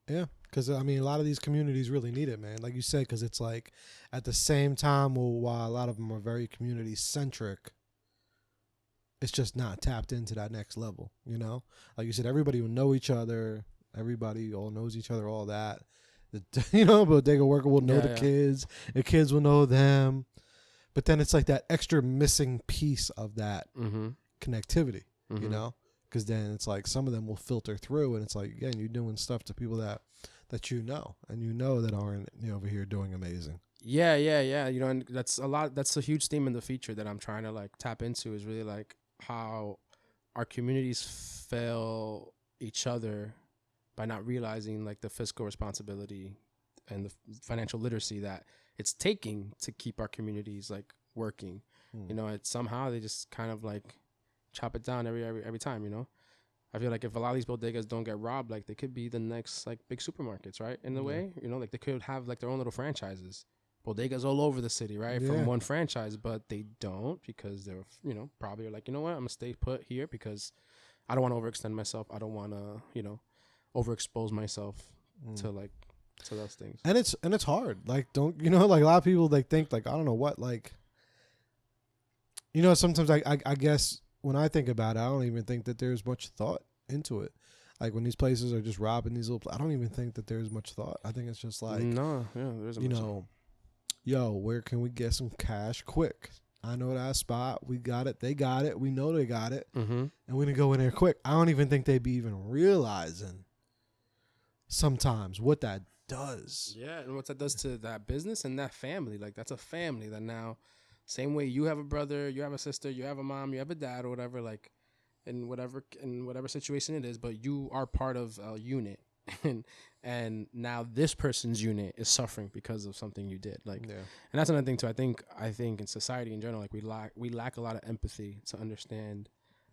Yeah, because I mean, a lot of these communities really need it, man. Like you said, because it's like at the same time, while a lot of them are very community centric, it's just not tapped into that next level. Like you said, everybody will know each other. Everybody all knows each other, all that. Bodega worker will know the kids. The kids will know them. But then it's like that extra missing piece of that connectivity, because then it's like some of them will filter through, and it's like, again, you're doing stuff to people that and that aren't over here doing amazing. Yeah. And that's a huge theme in the feature that I'm trying to like tap into, is really like how our communities fail each other by not realizing like the fiscal responsibility and the financial literacy that it's taking to keep our communities like working. It's somehow they just kind of like chop it down every time. I feel like if a lot of these bodegas don't get robbed, like they could be the next like big supermarkets, right? In a way, like they could have like their own little franchises, bodegas all over the city, right? From one franchise, but they don't, because they're probably are like, I'm gonna stay put here because I don't want to overextend myself. I don't want to overexpose myself to those things. And it's hard. Like, like a lot of people like think like, I don't know what, like, sometimes I guess when I think about it, I don't even think that there's much thought into it. Like when these places are just robbing these little, I don't even think that there's much thought. I think it's just like, there isn't yo, where can we get some cash quick? I know that spot. We got it. They got it. We know they got it. And we're gonna go in there quick. I don't even think they'd be even realizing sometimes what that does. Yeah, and what that does to that business and that family. Like, that's a family that now, same way you have a brother, you have a sister, you have a mom, you have a dad, or whatever, like in whatever situation it is, but you are part of a unit. and now this person's unit is suffering because of something you did. Like, and that's another thing too. I think in society in general, like we lack a lot of empathy to understand,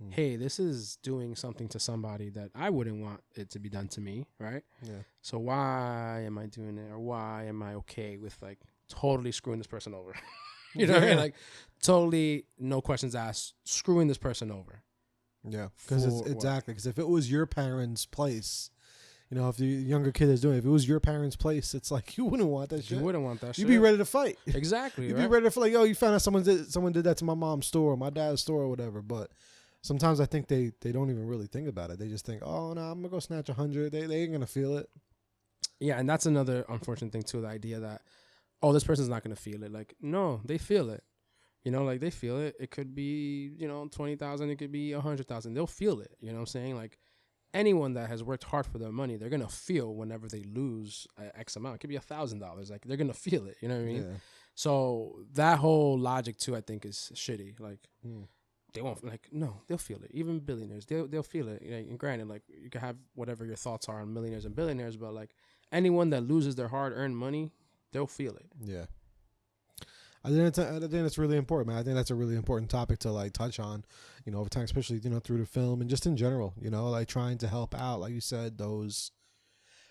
hey, this is doing something to somebody that I wouldn't want it to be done to me, right? Yeah. So why am I doing it, or why am I okay with like totally screwing this person over? You know what I mean? Like, totally no questions asked, screwing this person over. Yeah, because exactly, because if it was your parents' place, if the younger kid is doing it, if it was your parents' place, it's like you wouldn't want that shit. You wouldn't want that shit. You'd be ready to fight. Exactly. You'd be ready to fight. Like, oh, you found out someone did that to my mom's store or my dad's store or whatever. But sometimes I think they don't even really think about it. They just think, oh, no, I'm going to go snatch 100. They ain't going to feel it. Yeah, and that's another unfortunate thing, too, the idea that, oh, this person's not going to feel it. Like, no, they feel it. Like, they feel it. It could be, 20,000. It could be 100,000. They'll feel it. You know what I'm saying? Like, anyone that has worked hard for their money, they're going to feel whenever they lose X amount. It could be $1,000. Like, they're going to feel it. You know what I mean? Yeah. So that whole logic, too, I think is shitty. Like, they won't, like, no, they'll feel it. Even billionaires, they'll feel it. And granted, like, you can have whatever your thoughts are on millionaires and billionaires, but, like, anyone that loses their hard-earned money, they'll feel it. Yeah. I think it's really important, man. I think that's a really important topic to like touch on, you know, over time, especially, you know, through the film and just in general, you know, like trying to help out, like you said, those.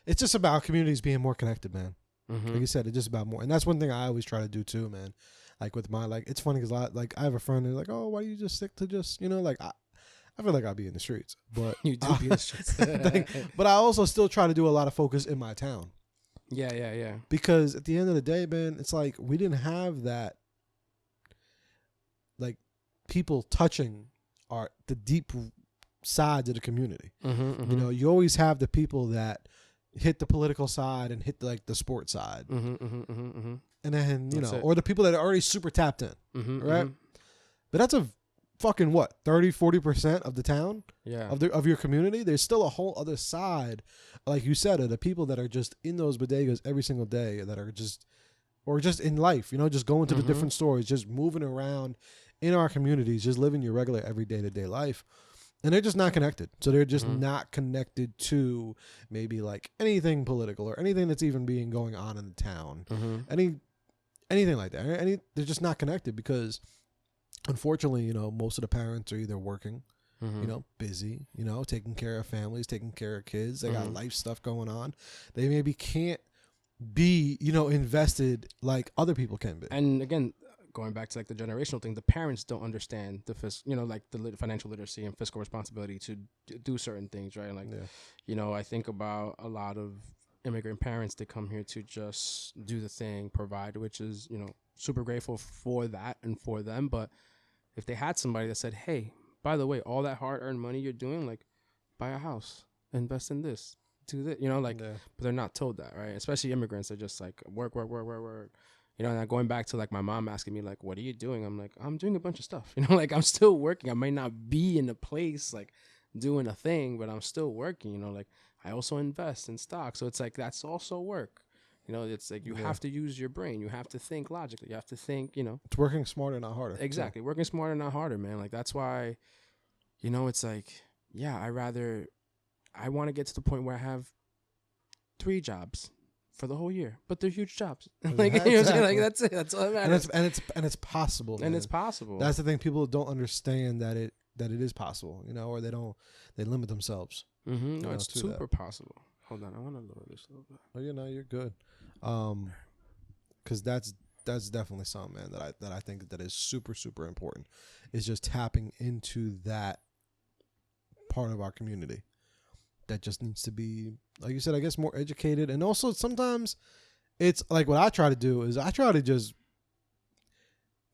It's just about communities being more connected, man. Mm-hmm. Like you said, it's just about more, and that's one thing I always try to do too, man. Like with my like, it's funny because like I have a friend who's like, oh, why do you just stick to just, you know, like I feel like I'd be in the streets, but You do be in the streets. but I also still try to do a lot of focus in my town. Yeah. Because at the end of the day, man, it's like we didn't have that, like people touching the deep sides of the community. Mm-hmm. You know, you always have the people that hit the political side and hit like the sports side, and then you know, or the people that are already super tapped in, right? But that's a fucking what 30-40% of the town, of your community. There's still a whole other side, like you said, of the people that are just in those bodegas every single day, that are just or just in life, you know, just going to the different stores, just moving around in our communities, just living your regular everyday to day life. And they're just not connected. So they're just not connected to maybe like anything political or anything that's even being going on in the town. Anything like that. They're just not connected because unfortunately, you know, most of the parents are either working, you know, busy, you know, taking care of families, taking care of kids. They got life stuff going on. They maybe can't be, you know, invested like other people can be. And again, going back to like the generational thing, the parents don't understand like the financial literacy and fiscal responsibility to do certain things, right? Like, you know, I think about a lot of immigrant parents that come here to just do the thing, provide, which is, you know, super grateful for that and for them. But if they had somebody that said, hey, by the way, all that hard-earned money you're doing, like, buy a house, invest in this, do that, you know, like, but they're not told that, right? Especially immigrants, they're just like, work. You know, and going back to like my mom asking me like, what are you doing? I'm like, I'm doing a bunch of stuff. You know, like I'm still working. I might not be in a place like doing a thing, but I'm still working. You know, like I also invest in stock. So it's like that's also work. You know, it's like you have to use your brain. You have to think logically. You have to think, you know. It's working smarter, not harder. Exactly. Working smarter, not harder, man. Like that's why, you know, it's like, yeah, I want to get to the point where I have 3 jobs for the whole year, but they're huge jobs. Like, you know what I'm saying? Like that's it. That's all that matters. And it's possible. And it's possible. That's the thing. People don't understand that it is possible. You know, or they limit themselves. No, it's super possible. Hold on, I want to lower this a little bit. Oh, you know, you're good. Because that's definitely something, man, that I think that is super, super important. Is just tapping into that part of our community that just needs to be, like you said, I guess more educated. And also sometimes it's like what I try to do is I try to just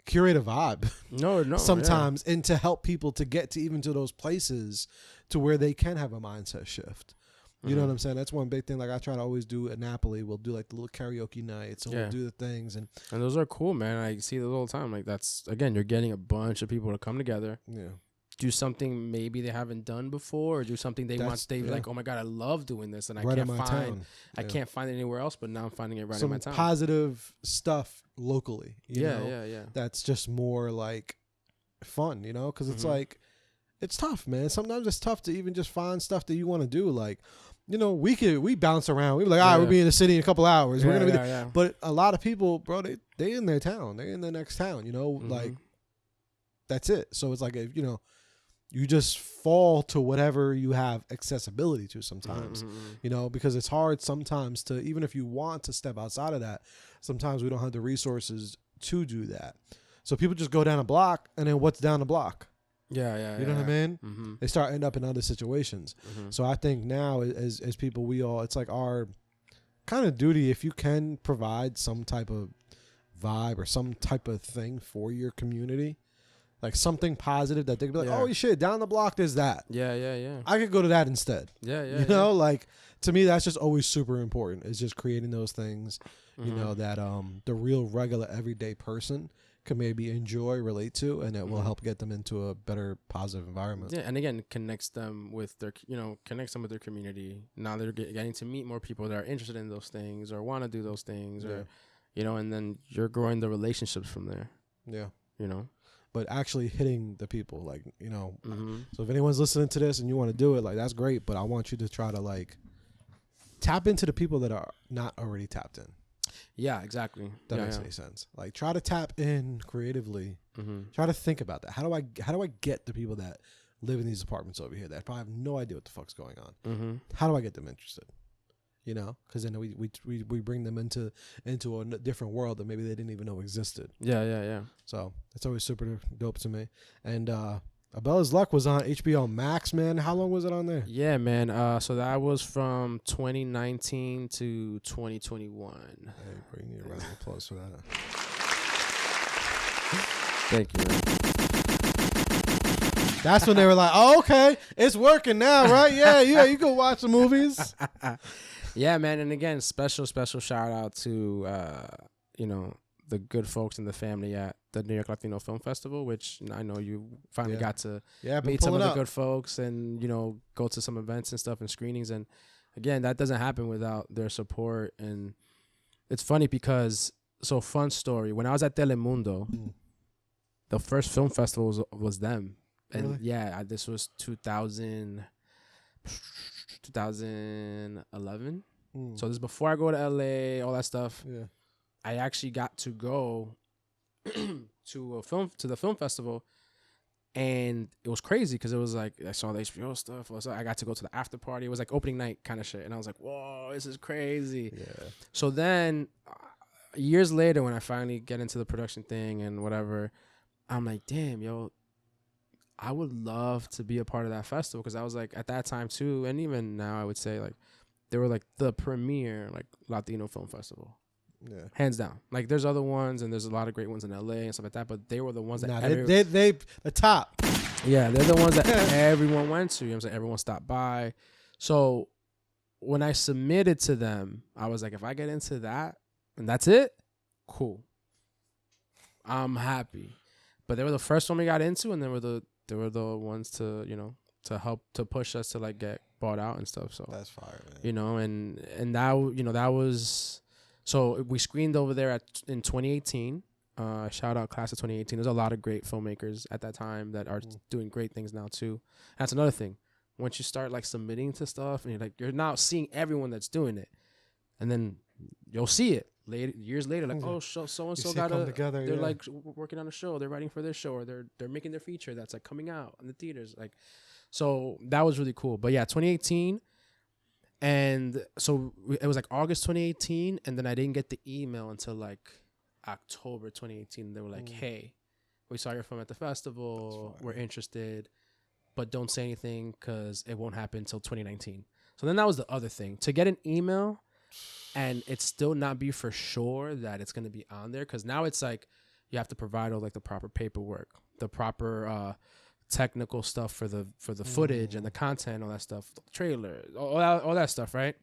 curate a vibe. No. Sometimes and to help people to get to even to those places to where they can have a mindset shift. You know what I'm saying? That's one big thing. Like I try to always do at Napoli. We'll do like the little karaoke nights and we'll do the things. And those are cool, man. I see those all the time. Like that's, again, you're getting a bunch of people to come together. Yeah. Do something maybe they haven't done before, or do something they want. They like, oh my god, I love doing this, and I can't find it anywhere else. But now I'm finding it right in my town. Some positive stuff locally. You know? Yeah. That's just more like fun, you know, because it's like it's tough, man. Sometimes it's tough to even just find stuff that you want to do. Like, you know, we bounce around. We be like, all right, we'll be in the city in a couple hours. We're gonna be there. But a lot of people, bro, they in their town. They're in the next town. You know, like that's it. So it's like if you know. You just fall to whatever you have accessibility to sometimes, you know, because it's hard sometimes to, even if you want to step outside of that, sometimes we don't have the resources to do that. So people just go down a block and then what's down the block? You know what I mean? They start end up in other situations. So I think now as people, it's like our kind of duty, if you can provide some type of vibe or some type of thing for your community, like something positive that they could be like, oh shit, down the block there's that. Yeah. I could go to that instead. You know, like to me that's just always super important. It's just creating those things, you know, that the real regular everyday person can maybe enjoy, relate to, and it will help get them into a better positive environment. Yeah, and again, connects them with their community. Now they're getting to meet more people that are interested in those things or want to do those things, or you know, and then you're growing the relationships from there. Yeah, you know. But actually hitting the people, like, you know. So if anyone's listening to this and you want to do it, like, that's great. But I want you to try to, like, tap into the people that are not already tapped in. Yeah, exactly. That makes any sense. Like, try to tap in creatively. Try to think about that. How do I get the people that live in these apartments over here that probably have no idea what the fuck's going on? How do I get them interested? You know, because then we bring them into a different world that maybe they didn't even know existed. Yeah. So that's always super dope to me. And Abuela's Luck was on HBO Max, man. How long was it on there? Yeah, man. So that was from 2019 to 2021. Hey, bring me a round of applause for that. Thank you, man. That's when they were like, "Oh, okay, it's working now, right? Yeah, you can watch the movies." Yeah, man. And again, special shout out to the good folks in the family at the New York Latino Film Festival, which I know you finally got to meet some of the good folks and, go to some events and stuff and screenings. And again, that doesn't happen without their support. And it's funny because, fun story, when I was at Telemundo, the first film festival was them. And really? This was 2011. So this is before I go to LA, all that stuff. Yeah. I actually got to go to the film festival, and it was crazy because it was like I saw the HBO stuff. I got to go to the after party. It was like opening night kind of shit, and I was like, "Whoa, this is crazy!" Yeah. So then, years later, when I finally get into the production thing and whatever, I'm like, "Damn, yo, I would love to be a part of that festival," because I was like at that time too, and even now I would say like they were like the premier like Latino film festival. Yeah, hands down. Like there's other ones and there's a lot of great ones in LA and stuff like that, but they were the ones that they the top. Yeah, they're the ones that everyone went to. You know what I'm saying? Everyone stopped by. So when I submitted to them, I was like, if I get into that and that's it, cool. I'm happy. But they were the first one we got into, and they were the ones to to help to push us to like get bought out and stuff. So that's fire, man. And that was. So we screened over there in 2018. Shout out class of 2018. There's a lot of great filmmakers at that time that are doing great things now too. That's another thing. Once you start like submitting to stuff, and you're now seeing everyone that's doing it, and then you'll see it years later. Like, oh, so and so got together. They're like working on a show. They're writing for their show, or they're making their feature that's like coming out in the theaters. Like, so that was really cool. But yeah, 2018. And so it was like August 2018, and then I didn't get the email until like October 2018. They were like, "Hey, we saw your film at the festival. We're interested, but don't say anything because it won't happen until 2019." So then that was the other thing. To get an email and it still not be for sure that it's going to be on there, because now it's like you have to provide all like the proper paperwork, the proper technical stuff for the footage and the content, all that stuff, the trailer, all that stuff, right?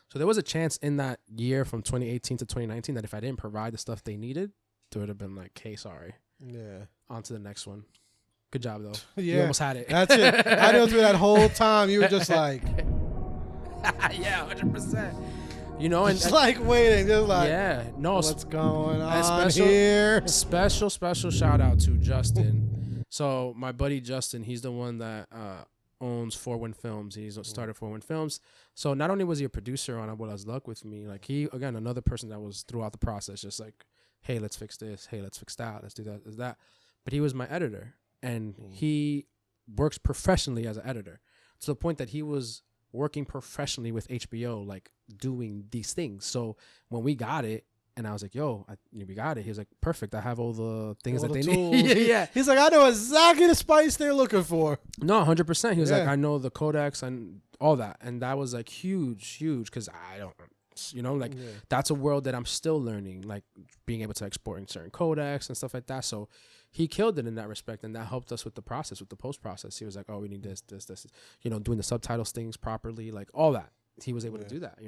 So there was a chance in that year from 2018 to 2019 that if I didn't provide the stuff they needed, they would have been like, "Hey, sorry. Yeah. On to the next one. Good job though." Yeah. You almost had it. That's it. I know through that whole time you were just like yeah, 100%. And just like waiting, just like, what's going on here? Special shout out to Justin. So my buddy Justin, he's the one that owns Four Wind Films. He's started Four Wind Films. So not only was he a producer on Abuela's Luck with me, like he, again, another person that was throughout the process, just like, "Hey, let's fix this. Hey, let's fix that. Let's do that. Let's that." But he was my editor, and he works professionally as an editor to the point that he was working professionally with HBO, like doing these things. So when we got it, and I was like, "Yo, we got it." He was like, "Perfect. I have all the things that they need." Yeah. He's like, "I know exactly the spice they're looking for." No, 100%. He was like, "I know the codecs and all that." And that was like huge, because I don't, that's a world that I'm still learning, like being able to export in certain codecs and stuff like that. So he killed it in that respect, and that helped us with the process, with the post process. He was like, "Oh, we need this, doing the subtitles things properly, like all that." He was able to do that,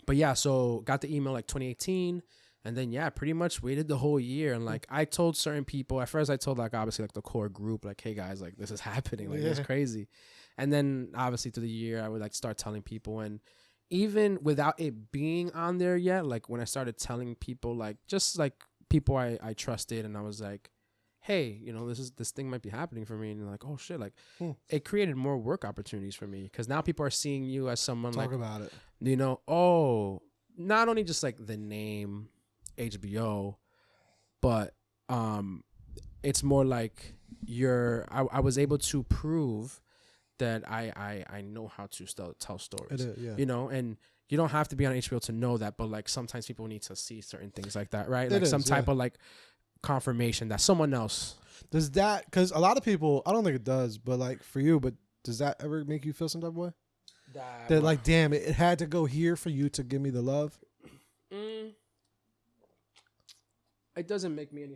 But yeah, so got the email like 2018, and then pretty much waited the whole year. And like I told certain people at first, I told like obviously like the core group, like, "Hey guys, like this is happening, like it's crazy." And then obviously through the year, I would like start telling people, and even without it being on there yet, like when I started telling people, like just like people I trusted, and I was like, hey, this thing might be happening for me, and like, oh shit, like it created more work opportunities for me because now people are seeing you as someone Talk about it. Oh, not only just like the name HBO, but it's more like I was able to prove that I know how to tell stories. It is, yeah. And you don't have to be on HBO to know that, but like sometimes people need to see certain things like that, right? Like some type of like confirmation that someone else. Does that, because a lot of people, I don't think it does, but like for you, but does that ever make you feel some type of way? That like, damn, it had to go here for you to give me the love? It doesn't make me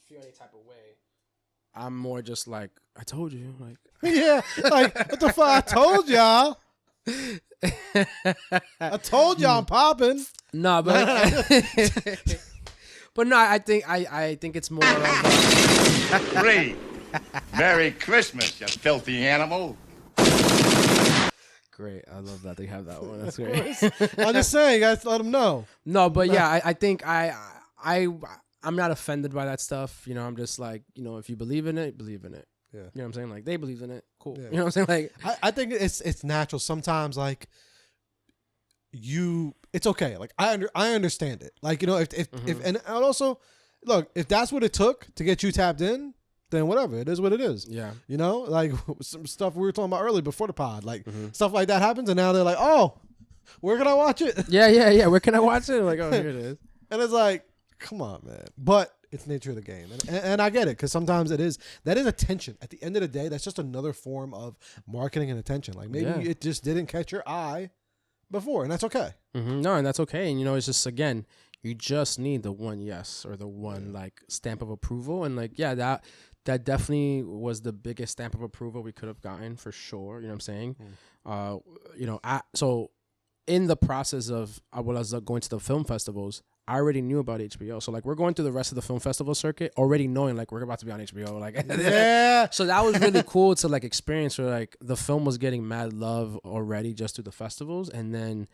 feel any type of way. I'm more just like, I told you, like yeah, like what the fuck? I told y'all. I told y'all I'm popping. No, but but no, I think it's more of Great. Merry Christmas, you filthy animal. Great. I love that they have that one. That's great. I'm just saying, guys, let them know. No, but yeah, I think I'm not offended by that stuff. I'm just like, if you believe in it, believe in it. Yeah. You know what I'm saying? Like they believe in it. Cool. Yeah. You know what I'm saying? Like I think it's natural. Sometimes like it's okay. Like I understand it. Like, if and also look, if that's what it took to get you tapped in, then whatever, it is what it is. Yeah. Like some stuff we were talking about earlier before the pod, like stuff like that happens, and now they're like, oh, where can I watch it? Yeah. Where can I watch it? Like, oh, here it is. And it's like, come on, man. But it's nature of the game, and I get it, because sometimes that is attention. At the end of the day, that's just another form of marketing and attention. Like maybe it just didn't catch your eye before, and that's okay. No, and that's okay. And it's just, again, you just need the one yes or the one like stamp of approval, and like that definitely was the biggest stamp of approval we could have gotten for sure. You know what I'm saying? So in the process of Abuela going to the film festivals, I already knew about HBO. So like we're going through the rest of the film festival circuit already knowing like we're about to be on HBO. Like yeah. So that was really cool to like experience where like the film was getting mad love already just through the festivals, and then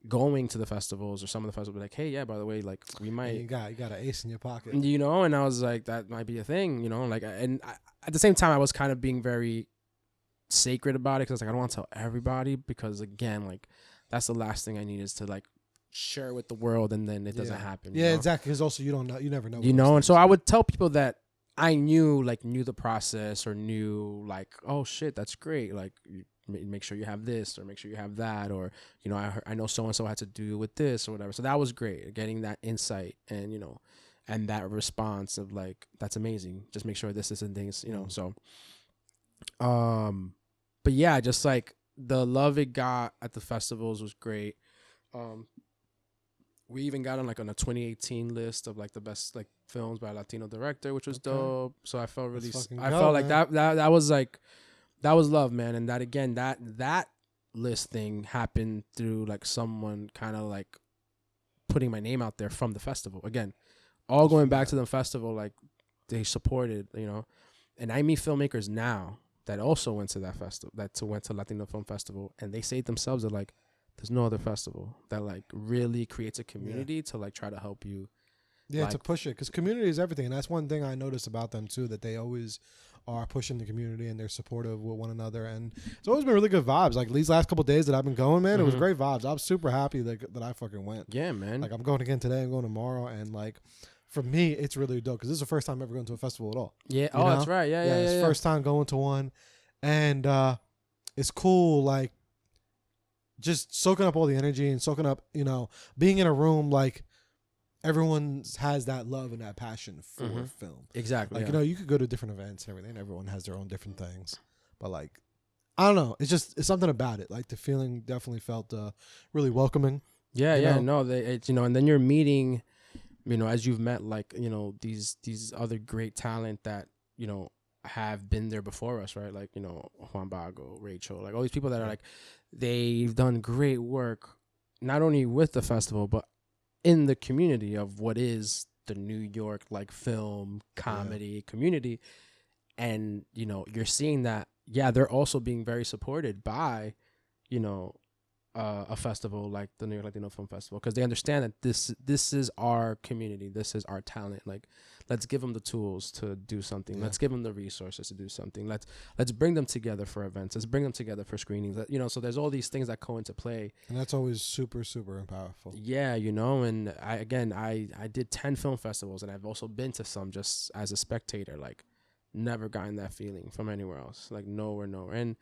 going to the festivals or some of the festivals like, hey, yeah, by the way, like we might and you got an ace in your pocket. And I was like, that might be a thing, like, and at the same time I was kind of being very sacred about it, because like I don't want to tell everybody, because again, like that's the last thing I need is to like share it with the world and then it doesn't happen. Yeah, exactly. Because also you don't know, you never know. And so I would tell people that I knew the process, or knew like, oh shit, that's great. Like make sure you have this, or make sure you have that, or I know so and so had to do with this or whatever. So that was great, getting that insight and and that response of like, that's amazing. Just make sure this and things, So, but yeah, just like the love it got at the festivals was great. We even got on a 2018 list of like the best like films by a Latino director, which was dope. So I felt really, felt like that was like, that was love, man. And that again, that list thing happened through like someone kind of like putting my name out there from the festival. Again, all going back to the festival, like they supported, and I meet filmmakers now that also went to that festival, that went to Latino Film Festival, and they say it themselves, they're like, there's no other festival that like really creates a community to like try to help you. Yeah, to push it, because community is everything, and that's one thing I noticed about them too, that they always are pushing the community and they're supportive with one another, and it's always been really good vibes. Like these last couple of days that I've been going, man, it was great vibes. I was super happy that I fucking went. Yeah, man. Like I'm going again today, I'm going tomorrow, and like for me, it's really dope because this is the first time I'm ever going to a festival at all. Yeah. Oh, that's right. Yeah. It's first time going to one, and it's cool. Like just soaking up all the energy and soaking up, being in a room like everyone has that love and that passion for film. Exactly. Like, you could go to different events and everything. Everyone has their own different things, but like, I don't know. It's something about it. Like the feeling definitely felt really welcoming. Yeah. Yeah. No, it's, and then you're meeting, as you've met, like, these other great talent that, have been there before us, right? Like, Juan Bago, Rachel, like all these people that are like, they've done great work, not only with the festival, but in the community of what is the New York, like film comedy community. And, you're seeing that, they're also being very supported by, a festival like the New York Latino Film Festival, because they understand that this is our community, this is our talent. Like, let's give them the tools to do something. Let's give them the resources to do something. Let's bring them together for events. Let's bring them together for screenings. So there's all these things that go into play, and that's always super, super powerful. Yeah, and I did 10 film festivals, and I've also been to some just as a spectator. Like, never gotten that feeling from anywhere else. Like, nowhere. And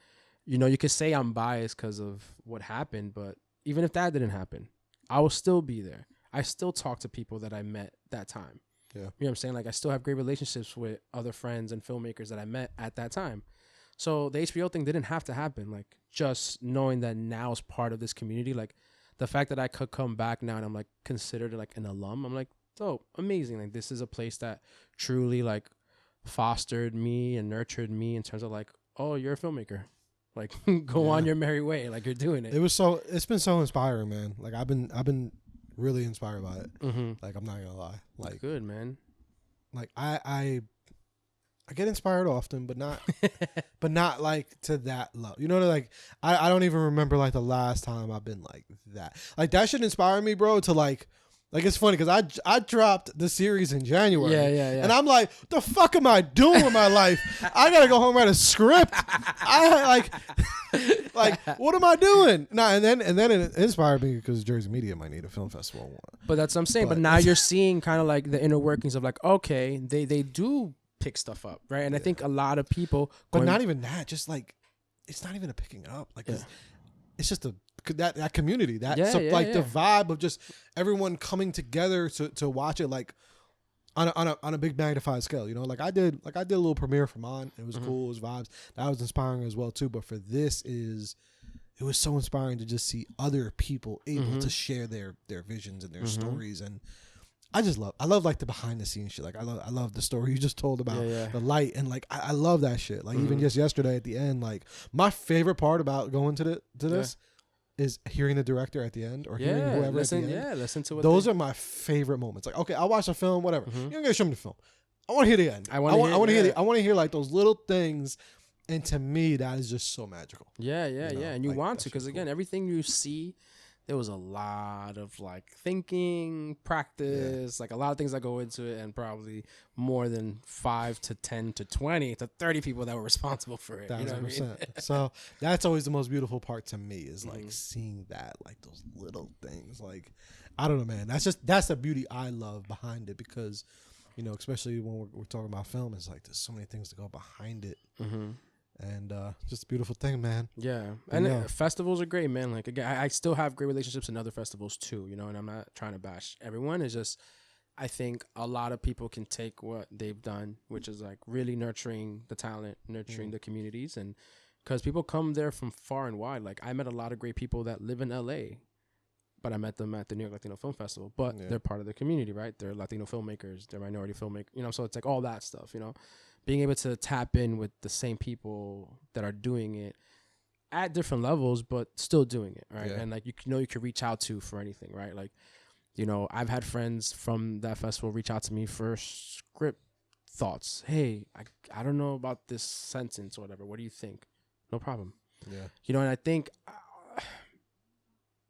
you could say I'm biased because of what happened, but even if that didn't happen, I will still be there. I still talk to people that I met that time. Yeah. You know what I'm saying? Like, I still have great relationships with other friends and filmmakers that I met at that time. So the HBO thing didn't have to happen. Like, just knowing that now is part of this community, like the fact that I could come back now and I'm like considered like an alum, I'm like, dope, amazing. Like, this is a place that truly like fostered me and nurtured me in terms of like, oh, you're a filmmaker. Like, go on your merry way. Like, you're doing it. It's been so inspiring, man. Like, I've been really inspired by it. Mm-hmm. Like, I'm not gonna lie. Like, good, man. Like, I get inspired often, but not like to that level. Like, I don't even remember like the last time I've been like that. Like, that should inspire me, bro, to like it's funny because I dropped the series in January. Yeah. And I'm like, the fuck am I doing with my life? I gotta go home and write a script. I like what am I doing? Nah, and then it inspired me because Jersey Media might need a film festival. But that's what I'm saying. But now you're seeing kind of like the inner workings of like, okay, they do pick stuff up, right? And I think a lot of people, but not even that. Just like, it's not even a picking up. Like, it's just that community, the vibe of just everyone coming together to watch it, like on a big magnified scale. Like I did a little premiere for mine. It was cool. It was vibes. That was inspiring as well too. But for this it was so inspiring to just see other people able to share their visions and their stories. And I love like the behind the scenes shit. Like I love the story you just told about the light, and like I love that shit. Like even just yesterday at the end, like my favorite part about going to this is hearing the director at the end or hearing whoever at the end. Yeah, listen to what those are my favorite moments. Like, okay, I'll watch the film, whatever. You're not gonna show me the film. I want to hear the end. I want to hear like those little things. And to me, that is just so magical. Yeah. And you want to, because again, everything you see, there was a lot of like thinking, practice, like a lot of things that go into it, and probably more than 5 to 10 to 20 to 30 people that were responsible for it. 1,000%. So that's always the most beautiful part to me is like seeing that, like those little things. Like, I don't know, man. That's the beauty I love behind it, because, especially when we're talking about film, it's like there's so many things to go behind it. And just a beautiful thing, man. Yeah. And festivals are great, man. Like, again, I still have great relationships in other festivals too, and I'm not trying to bash everyone. It's just, I think a lot of people can take what they've done, which is like really nurturing the talent, nurturing the communities. And because people come there from far and wide. Like, I met a lot of great people that live in LA, but I met them at the New York Latino Film Festival. But they're part of the community, right? They're Latino filmmakers, they're minority filmmakers, so it's like all that stuff, being able to tap in with the same people that are doing it at different levels, but still doing it, right? And like, you can reach out to for anything, right? Like, I've had friends from that festival reach out to me for script thoughts. Hey, I don't know about this sentence or whatever. What do you think? No problem. Yeah. And I think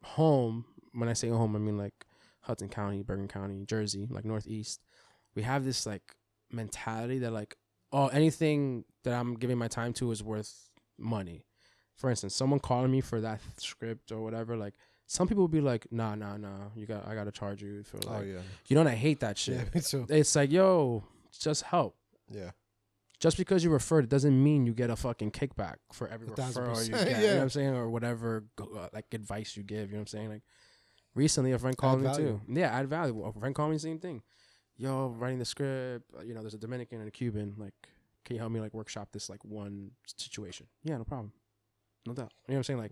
home, when I say home, I mean like Hudson County, Bergen County, Jersey, like Northeast. We have this like mentality that like, oh, anything that I'm giving my time to is worth money. For instance, someone calling me for that script or whatever, like some people will be like, nah, I gotta charge you for like, and I hate that shit. Yeah, me too. It's like, yo, just help. Yeah. Just because you referred, it doesn't mean you get a fucking kickback for every referral you get. You know what I'm saying? Or whatever like advice you give. You know what I'm saying? Like, recently a friend called me too. Yeah, add value. A friend called me, same thing. Yo, writing the script, there's a Dominican and a Cuban, like, can you help me like workshop this like one situation? Yeah, no problem. No doubt. You know what I'm saying? Like,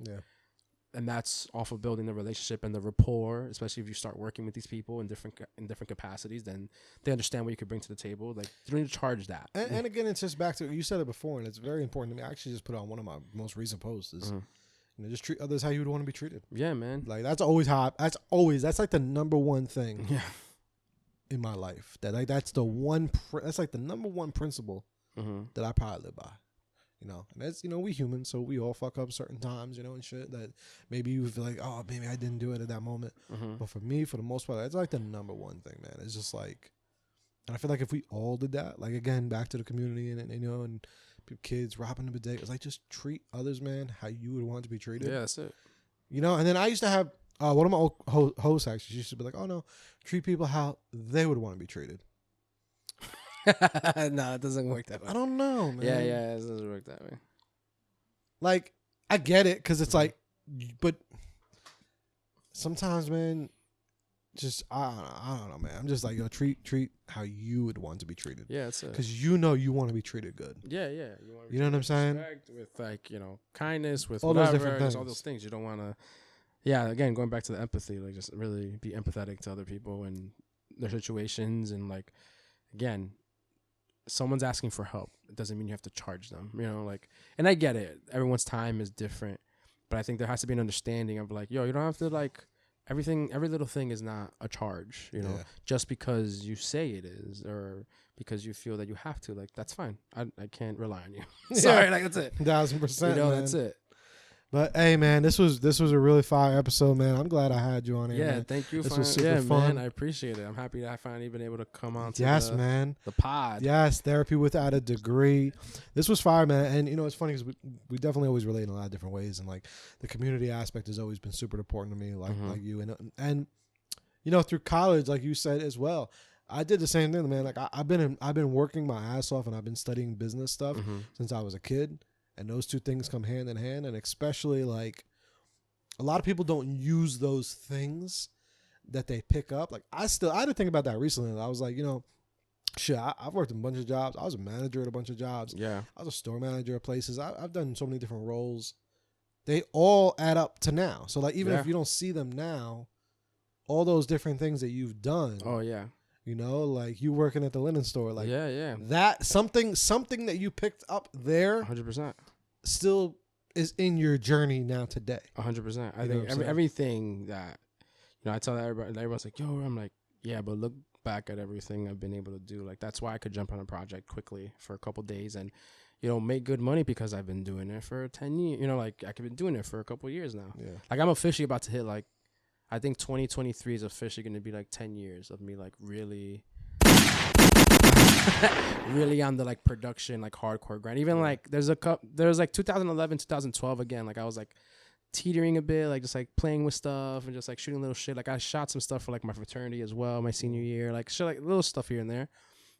and that's off of building the relationship and the rapport, especially if you start working with these people in different capacities, then they understand what you could bring to the table. Like, you don't need to charge that. And again, it's just back to, you said it before, and it's very important to me. I actually just put it on one of my most recent posts is, just treat others how you would want to be treated. Yeah, man. Like, that's like the number one thing. Yeah. In my life, that like that's like the number one principle that I probably live by. You know, and that's, you know, we humans, so we all fuck up certain times, you know, and shit that maybe you feel like, oh, maybe I didn't do it at that moment. But for me, for the most part, that's like the number one thing, man. It's just like, and I feel like if we all did that, like, again, back to the community and you know, and kids robbing the bidet, it's like, just treat others, man, how you would want to be treated. Yeah, that's it. You know, and then I used to have one of my old hosts actually used to be like, oh no, treat people how they would want to be treated. No, it doesn't work that way. I don't know, man. Yeah, it doesn't work that way. Like, I get it, because it's like, but sometimes, man, just, I don't know, man. I'm just like, yo, treat how you would want to be treated. Yeah, that's it. Because you know you want to be treated good. Yeah. You know what I'm saying? Respect, with, like, you know, kindness, with all whatever, those different just things. all those things. You don't want to, yeah, again, going back to the empathy, like, just really be empathetic to other people and their situations. And, like, again, someone's asking for help. It doesn't mean you have to charge them, you know, like, and I get it. Everyone's time is different, but I think there has to be an understanding of, like, yo, you don't have to, like, every little thing is not a charge, you know, just because you say it is, or because you feel that you have to, like, that's fine. I can't rely on you. Sorry, like, that's it. 1,000%. You know, man. that's it. But hey, man, this was a really fire episode, man. I'm glad I had you on here. Yeah, man. thank you. This was super Man, fun. I appreciate it. I'm happy that I finally been able to come on to man. the pod. Yes, therapy without a degree. This was fire, man. And you know, it's funny because we definitely always relate in a lot of different ways, and like the community aspect has always been super important to me, like you and you know, through college, like you said as well. I did the same thing, man. Like I've been working my ass off, and I've been studying business stuff since I was a kid, and those two things come hand in hand, and especially like. A lot of people don't use those things that they pick up. Like I had to think about that recently. I was like, you know, shit, I've worked in a bunch of jobs. I was a manager at a bunch of jobs. Yeah. I was a store manager at places. I've done so many different roles. They all add up to now. So like, even if you don't see them now, all those different things that you've done. Oh yeah. You know, like you working at the linen store. Like that something that you picked up there. 100%. Still is in your journey now today. 100%. I think everything that, you know, I tell everybody, everyone's like, yo, I'm like, yeah, but look back at everything I've been able to do. Like, that's why I could jump on a project quickly for a couple days and, you know, make good money because I've been doing it for 10 years. You know, like, I've been doing it for a couple years now. Yeah. Like, I'm officially about to hit, like, I think 2023 is officially going to be, like, 10 years of me, like, really... really on the like production, like hardcore grind. Even like there was like 2011, 2012 again. Like I was like teetering a bit, like just like playing with stuff and just like shooting little shit. Like I shot some stuff for like my fraternity as well, my senior year, like shit, like little stuff here and there.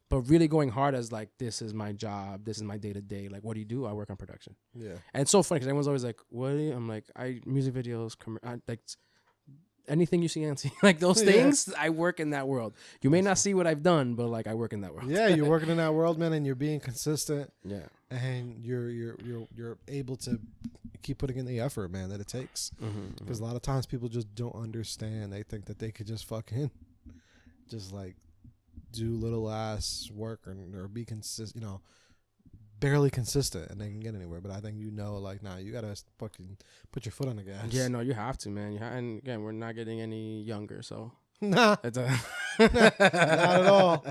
But really going hard as like, this is my job, this is my day to day. Like, what do you do? I work on production. Yeah. And it's so funny because everyone's always like, what do you? I'm like, music videos, like anything you see on TV, like those things, I work in that world. You may not see what I've done, but like I work in that world. Yeah, you're working in that world, man, and you're being consistent. Yeah. And you're able to keep putting in the effort, man, that it takes. Because a lot of times people just don't understand. They think that they could just fucking just like do little ass work or be consistent, you know, barely consistent, and they can get anywhere. But I think, you know, like, nah, you gotta fucking put your foot on the gas. Yeah, no, you have to, man. And again, we're not getting any younger, so nah, not at all.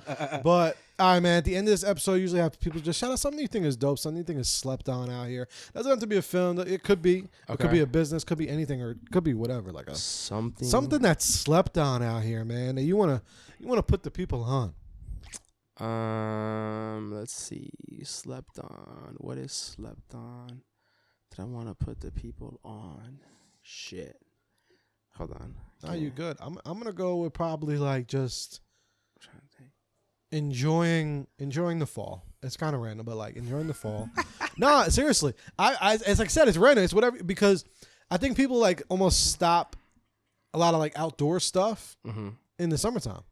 But all right, man, at the end of this episode, I usually have people just shout out something you think is dope, something you think is slept on out here. Doesn't have to be a film. It could be. It could be a business. Could be anything, or it could be whatever. Like something that's slept on out here, man. That you wanna put the people on. Let's see. Slept on. What is slept on that I want to put the people on? Shit. Hold on. Oh, you good? I'm gonna go with probably like just trying to think. Enjoying the fall. It's kind of random, but like enjoying the fall. No, seriously. I as I said, it's random. It's whatever, because I think people like almost stop a lot of like outdoor stuff in the summertime.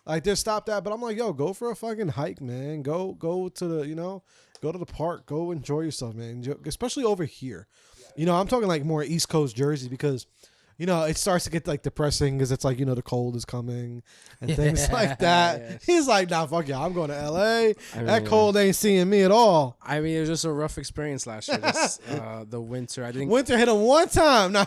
Like they're stopped at, but I'm like, yo, go for a fucking hike, man. Go to the, you know, go to the park. Go enjoy yourself, man. Especially over here. You know, I'm talking like more East Coast Jersey, because, you know, it starts to get like depressing because it's like, you know, the cold is coming and things like that. Yes. He's like, nah, fuck yeah, I'm going to LA. That cold ain't seeing me at all. I mean, it was just a rough experience last year. Just, the winter. Winter hit him one time. Nah.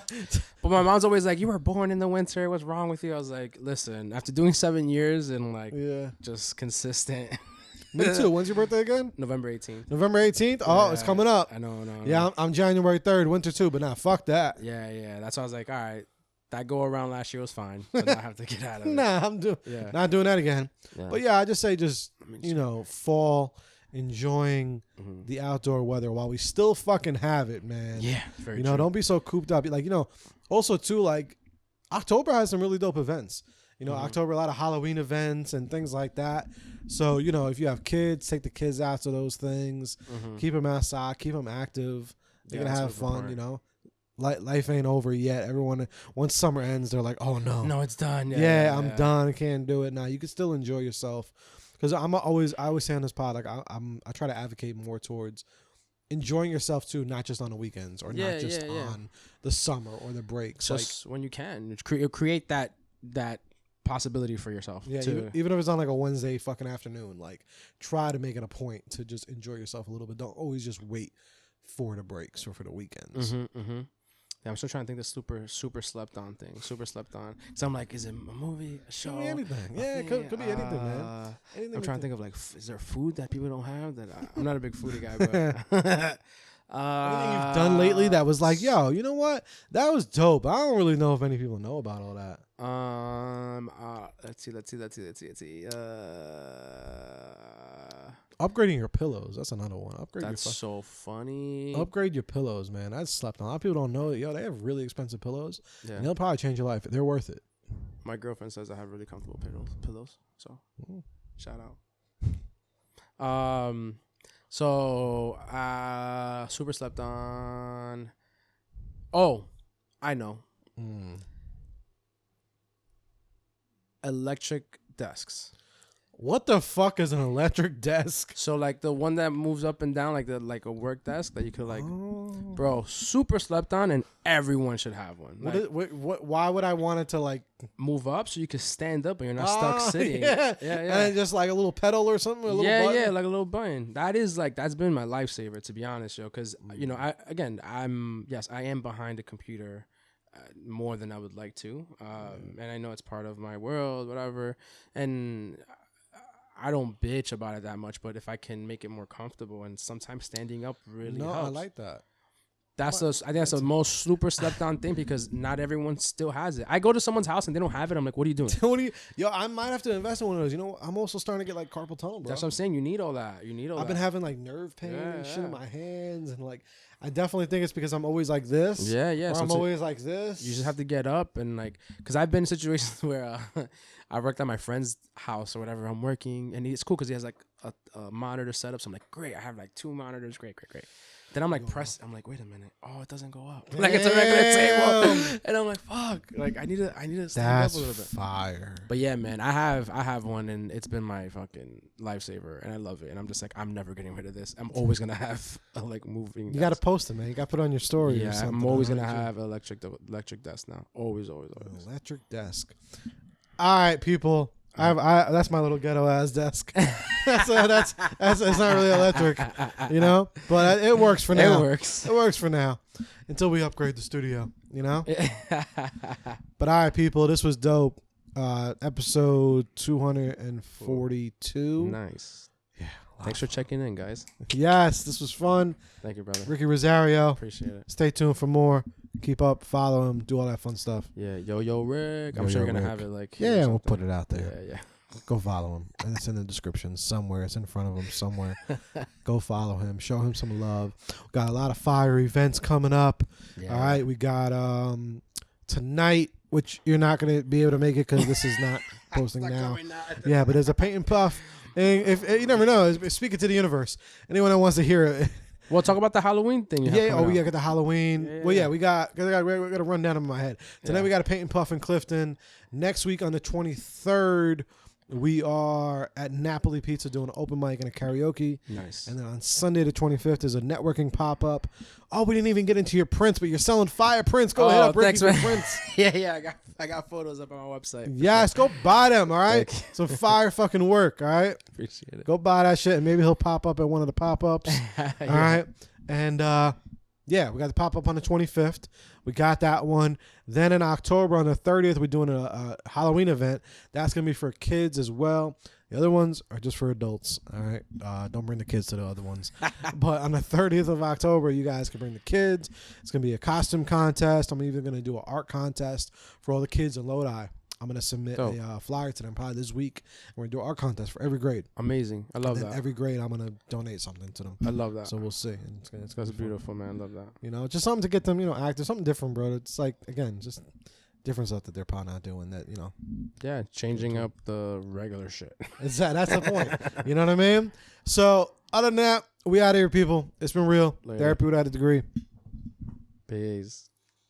But my mom's always like, you were born in the winter. What's wrong with you? I was like, listen, after doing 7 years and like just consistent. Me too. When's your birthday again? November 18th. November 18th? Oh, Yeah, it's coming up. I know. Yeah, I'm January 3rd, winter too, but nah, fuck that. Yeah. That's why I was like, all right, that go around last year was fine. But now I have to get out of it. Nah, not doing that again. Yeah. But yeah, I just say fall, enjoying Mm-hmm. the outdoor weather while we still fucking have it, man. Yeah, very You know, true. don't be so cooped up. Like, also too, like, October has some really dope events. October, a lot of Halloween events and things like that. So, if you have kids, take the kids out to those things. Mm-hmm. Keep them outside. Keep them active. They're going to have fun, Life ain't over yet. Everyone, once summer ends, they're like, oh, no. No, it's done. Yeah, I'm done. I can't do it. Now, you can still enjoy yourself. Because I always say on this pod, like, I try to advocate more towards enjoying yourself too, not just on the weekends or not just on the summer or the breaks. Just when you can. Create that possibility for yourself. Yeah, even if it's on like a Wednesday fucking afternoon, like try to make it a point to just enjoy yourself a little bit. Don't always just wait for the breaks or for the weekends. Yeah, I'm still trying to think the super slept on thing. Super slept on. So I'm like, is it a movie, a show? Could be anything. Yeah, it could be anything, man. Anything I'm trying to think of like, is there food that people don't have? I'm not a big foodie guy, but anything you've done lately that was like, yo, you know what? That was dope. I don't really know if any people know about all that. Let's see. Upgrading your pillows. That's another one. That's so funny. Upgrade your pillows, man. I slept on. A lot of people don't know it. Yo, they have really expensive pillows. Yeah. And they'll probably change your life. They're worth it. My girlfriend says I have really comfortable pillows. So shout out. So super slept on. Oh, I know. Electric desks. What the fuck is an electric desk? So like the one that moves up and down, like a work desk that you could bro, super slept on, and everyone should have one. Why would I want it to like move up so you can stand up and you're not stuck sitting? Yeah. And just like a little pedal or something. Like a little button. That's been my lifesaver, to be honest, yo. Because I am behind a computer. More than I would like to, and I know it's part of my world, whatever, and I don't bitch about it that much, but if I can make it more comfortable, and sometimes standing up really helps. I like that. I think that's the most super slept on thing, because not everyone still has it. I go to someone's house and they don't have it. I'm like, what are you doing? I might have to invest in one of those. I'm also starting to get like carpal tunnel, bro. That's what I'm saying. You need all that. I've been having like nerve pain and shit in my hands, and like I definitely think it's because I'm always like this. Yeah. Or So I'm always like this. You just have to get up and like, because I've been in situations where I worked at my friend's house or whatever. I'm working, and it's cool because he has like a monitor set up. So I'm like, great. I have like 2 monitors. Great. Then I'm like, I'm like, wait a minute. Oh, it doesn't go up. Like it's a regular table. And I'm like, fuck. Like I need to stand up a little bit. Fire. But yeah, man, I have one, and it's been my fucking lifesaver, and I love it. And I'm just like, I'm never getting rid of this. I'm always gonna have a like moving. You got to post it, man. You got to put it on your story. Yeah, or something. I'm always gonna have electric desk now. Always. Electric desk. All right, people. That's my little ghetto ass desk. That's it's not really electric, but it works for now. It works for now until we upgrade the studio, But all right, people, this was dope. Episode 242. Nice. Yeah. Thanks for checking in, guys. Yes, this was fun. Thank you, brother. Ricky Rosario. Appreciate it. Stay tuned for more. Keep up, follow him, do all that fun stuff. Yeah, yo Rick. I'm sure you're gonna have it like. Yeah, we'll put it out there. Yeah. Go follow him. And it's in the description somewhere. It's in front of him somewhere. Go follow him. Show him some love. We got a lot of fire events coming up. Yeah. All right, we got tonight, which you're not gonna be able to make it because this is not posting now. Yeah, but there's a paint and puff. And if you never know, speak it to the universe. Anyone that wants to hear it. Well, talk about the Halloween thing. We got the Halloween. Yeah. Well, yeah, we got a rundown in my head. Tonight we got a paint and puff in Clifton. Next week on the 23rd, we are at Napoli Pizza doing an open mic and a karaoke. Nice. And then on Sunday the 25th is a networking pop-up. Oh, we didn't even get into your prints, but you're selling fire prints. Go ahead up, Ricky, for prints. Yeah, I got photos up on my website. Yes, go buy them, all right? Some fire fucking work, all right? Appreciate it. Go buy that shit, and maybe he'll pop up at one of the pop-ups. All right? And, we got the pop-up on the 25th. We got that one. Then in October on the 30th, we're doing a Halloween event. That's going to be for kids as well. The other ones are just for adults. All right, don't bring the kids to the other ones. But on the 30th of October, you guys can bring the kids. It's gonna be a costume contest. I'm even gonna do an art contest for all the kids in Lodi. I'm gonna submit a flyer to them probably this week. We're gonna do an art contest for every grade. Amazing. I love that. Every grade, I'm gonna donate something to them. I love that. So we'll see. It's That's beautiful, man. I love that. You know, just something to get them, active, something different, bro. It's like, again, just different stuff that they're probably not doing that, Yeah, changing up the regular shit. That's the point. You know what I mean? So, other than that, we out of here, people. It's been real. Later. Therapy without a degree. Peace.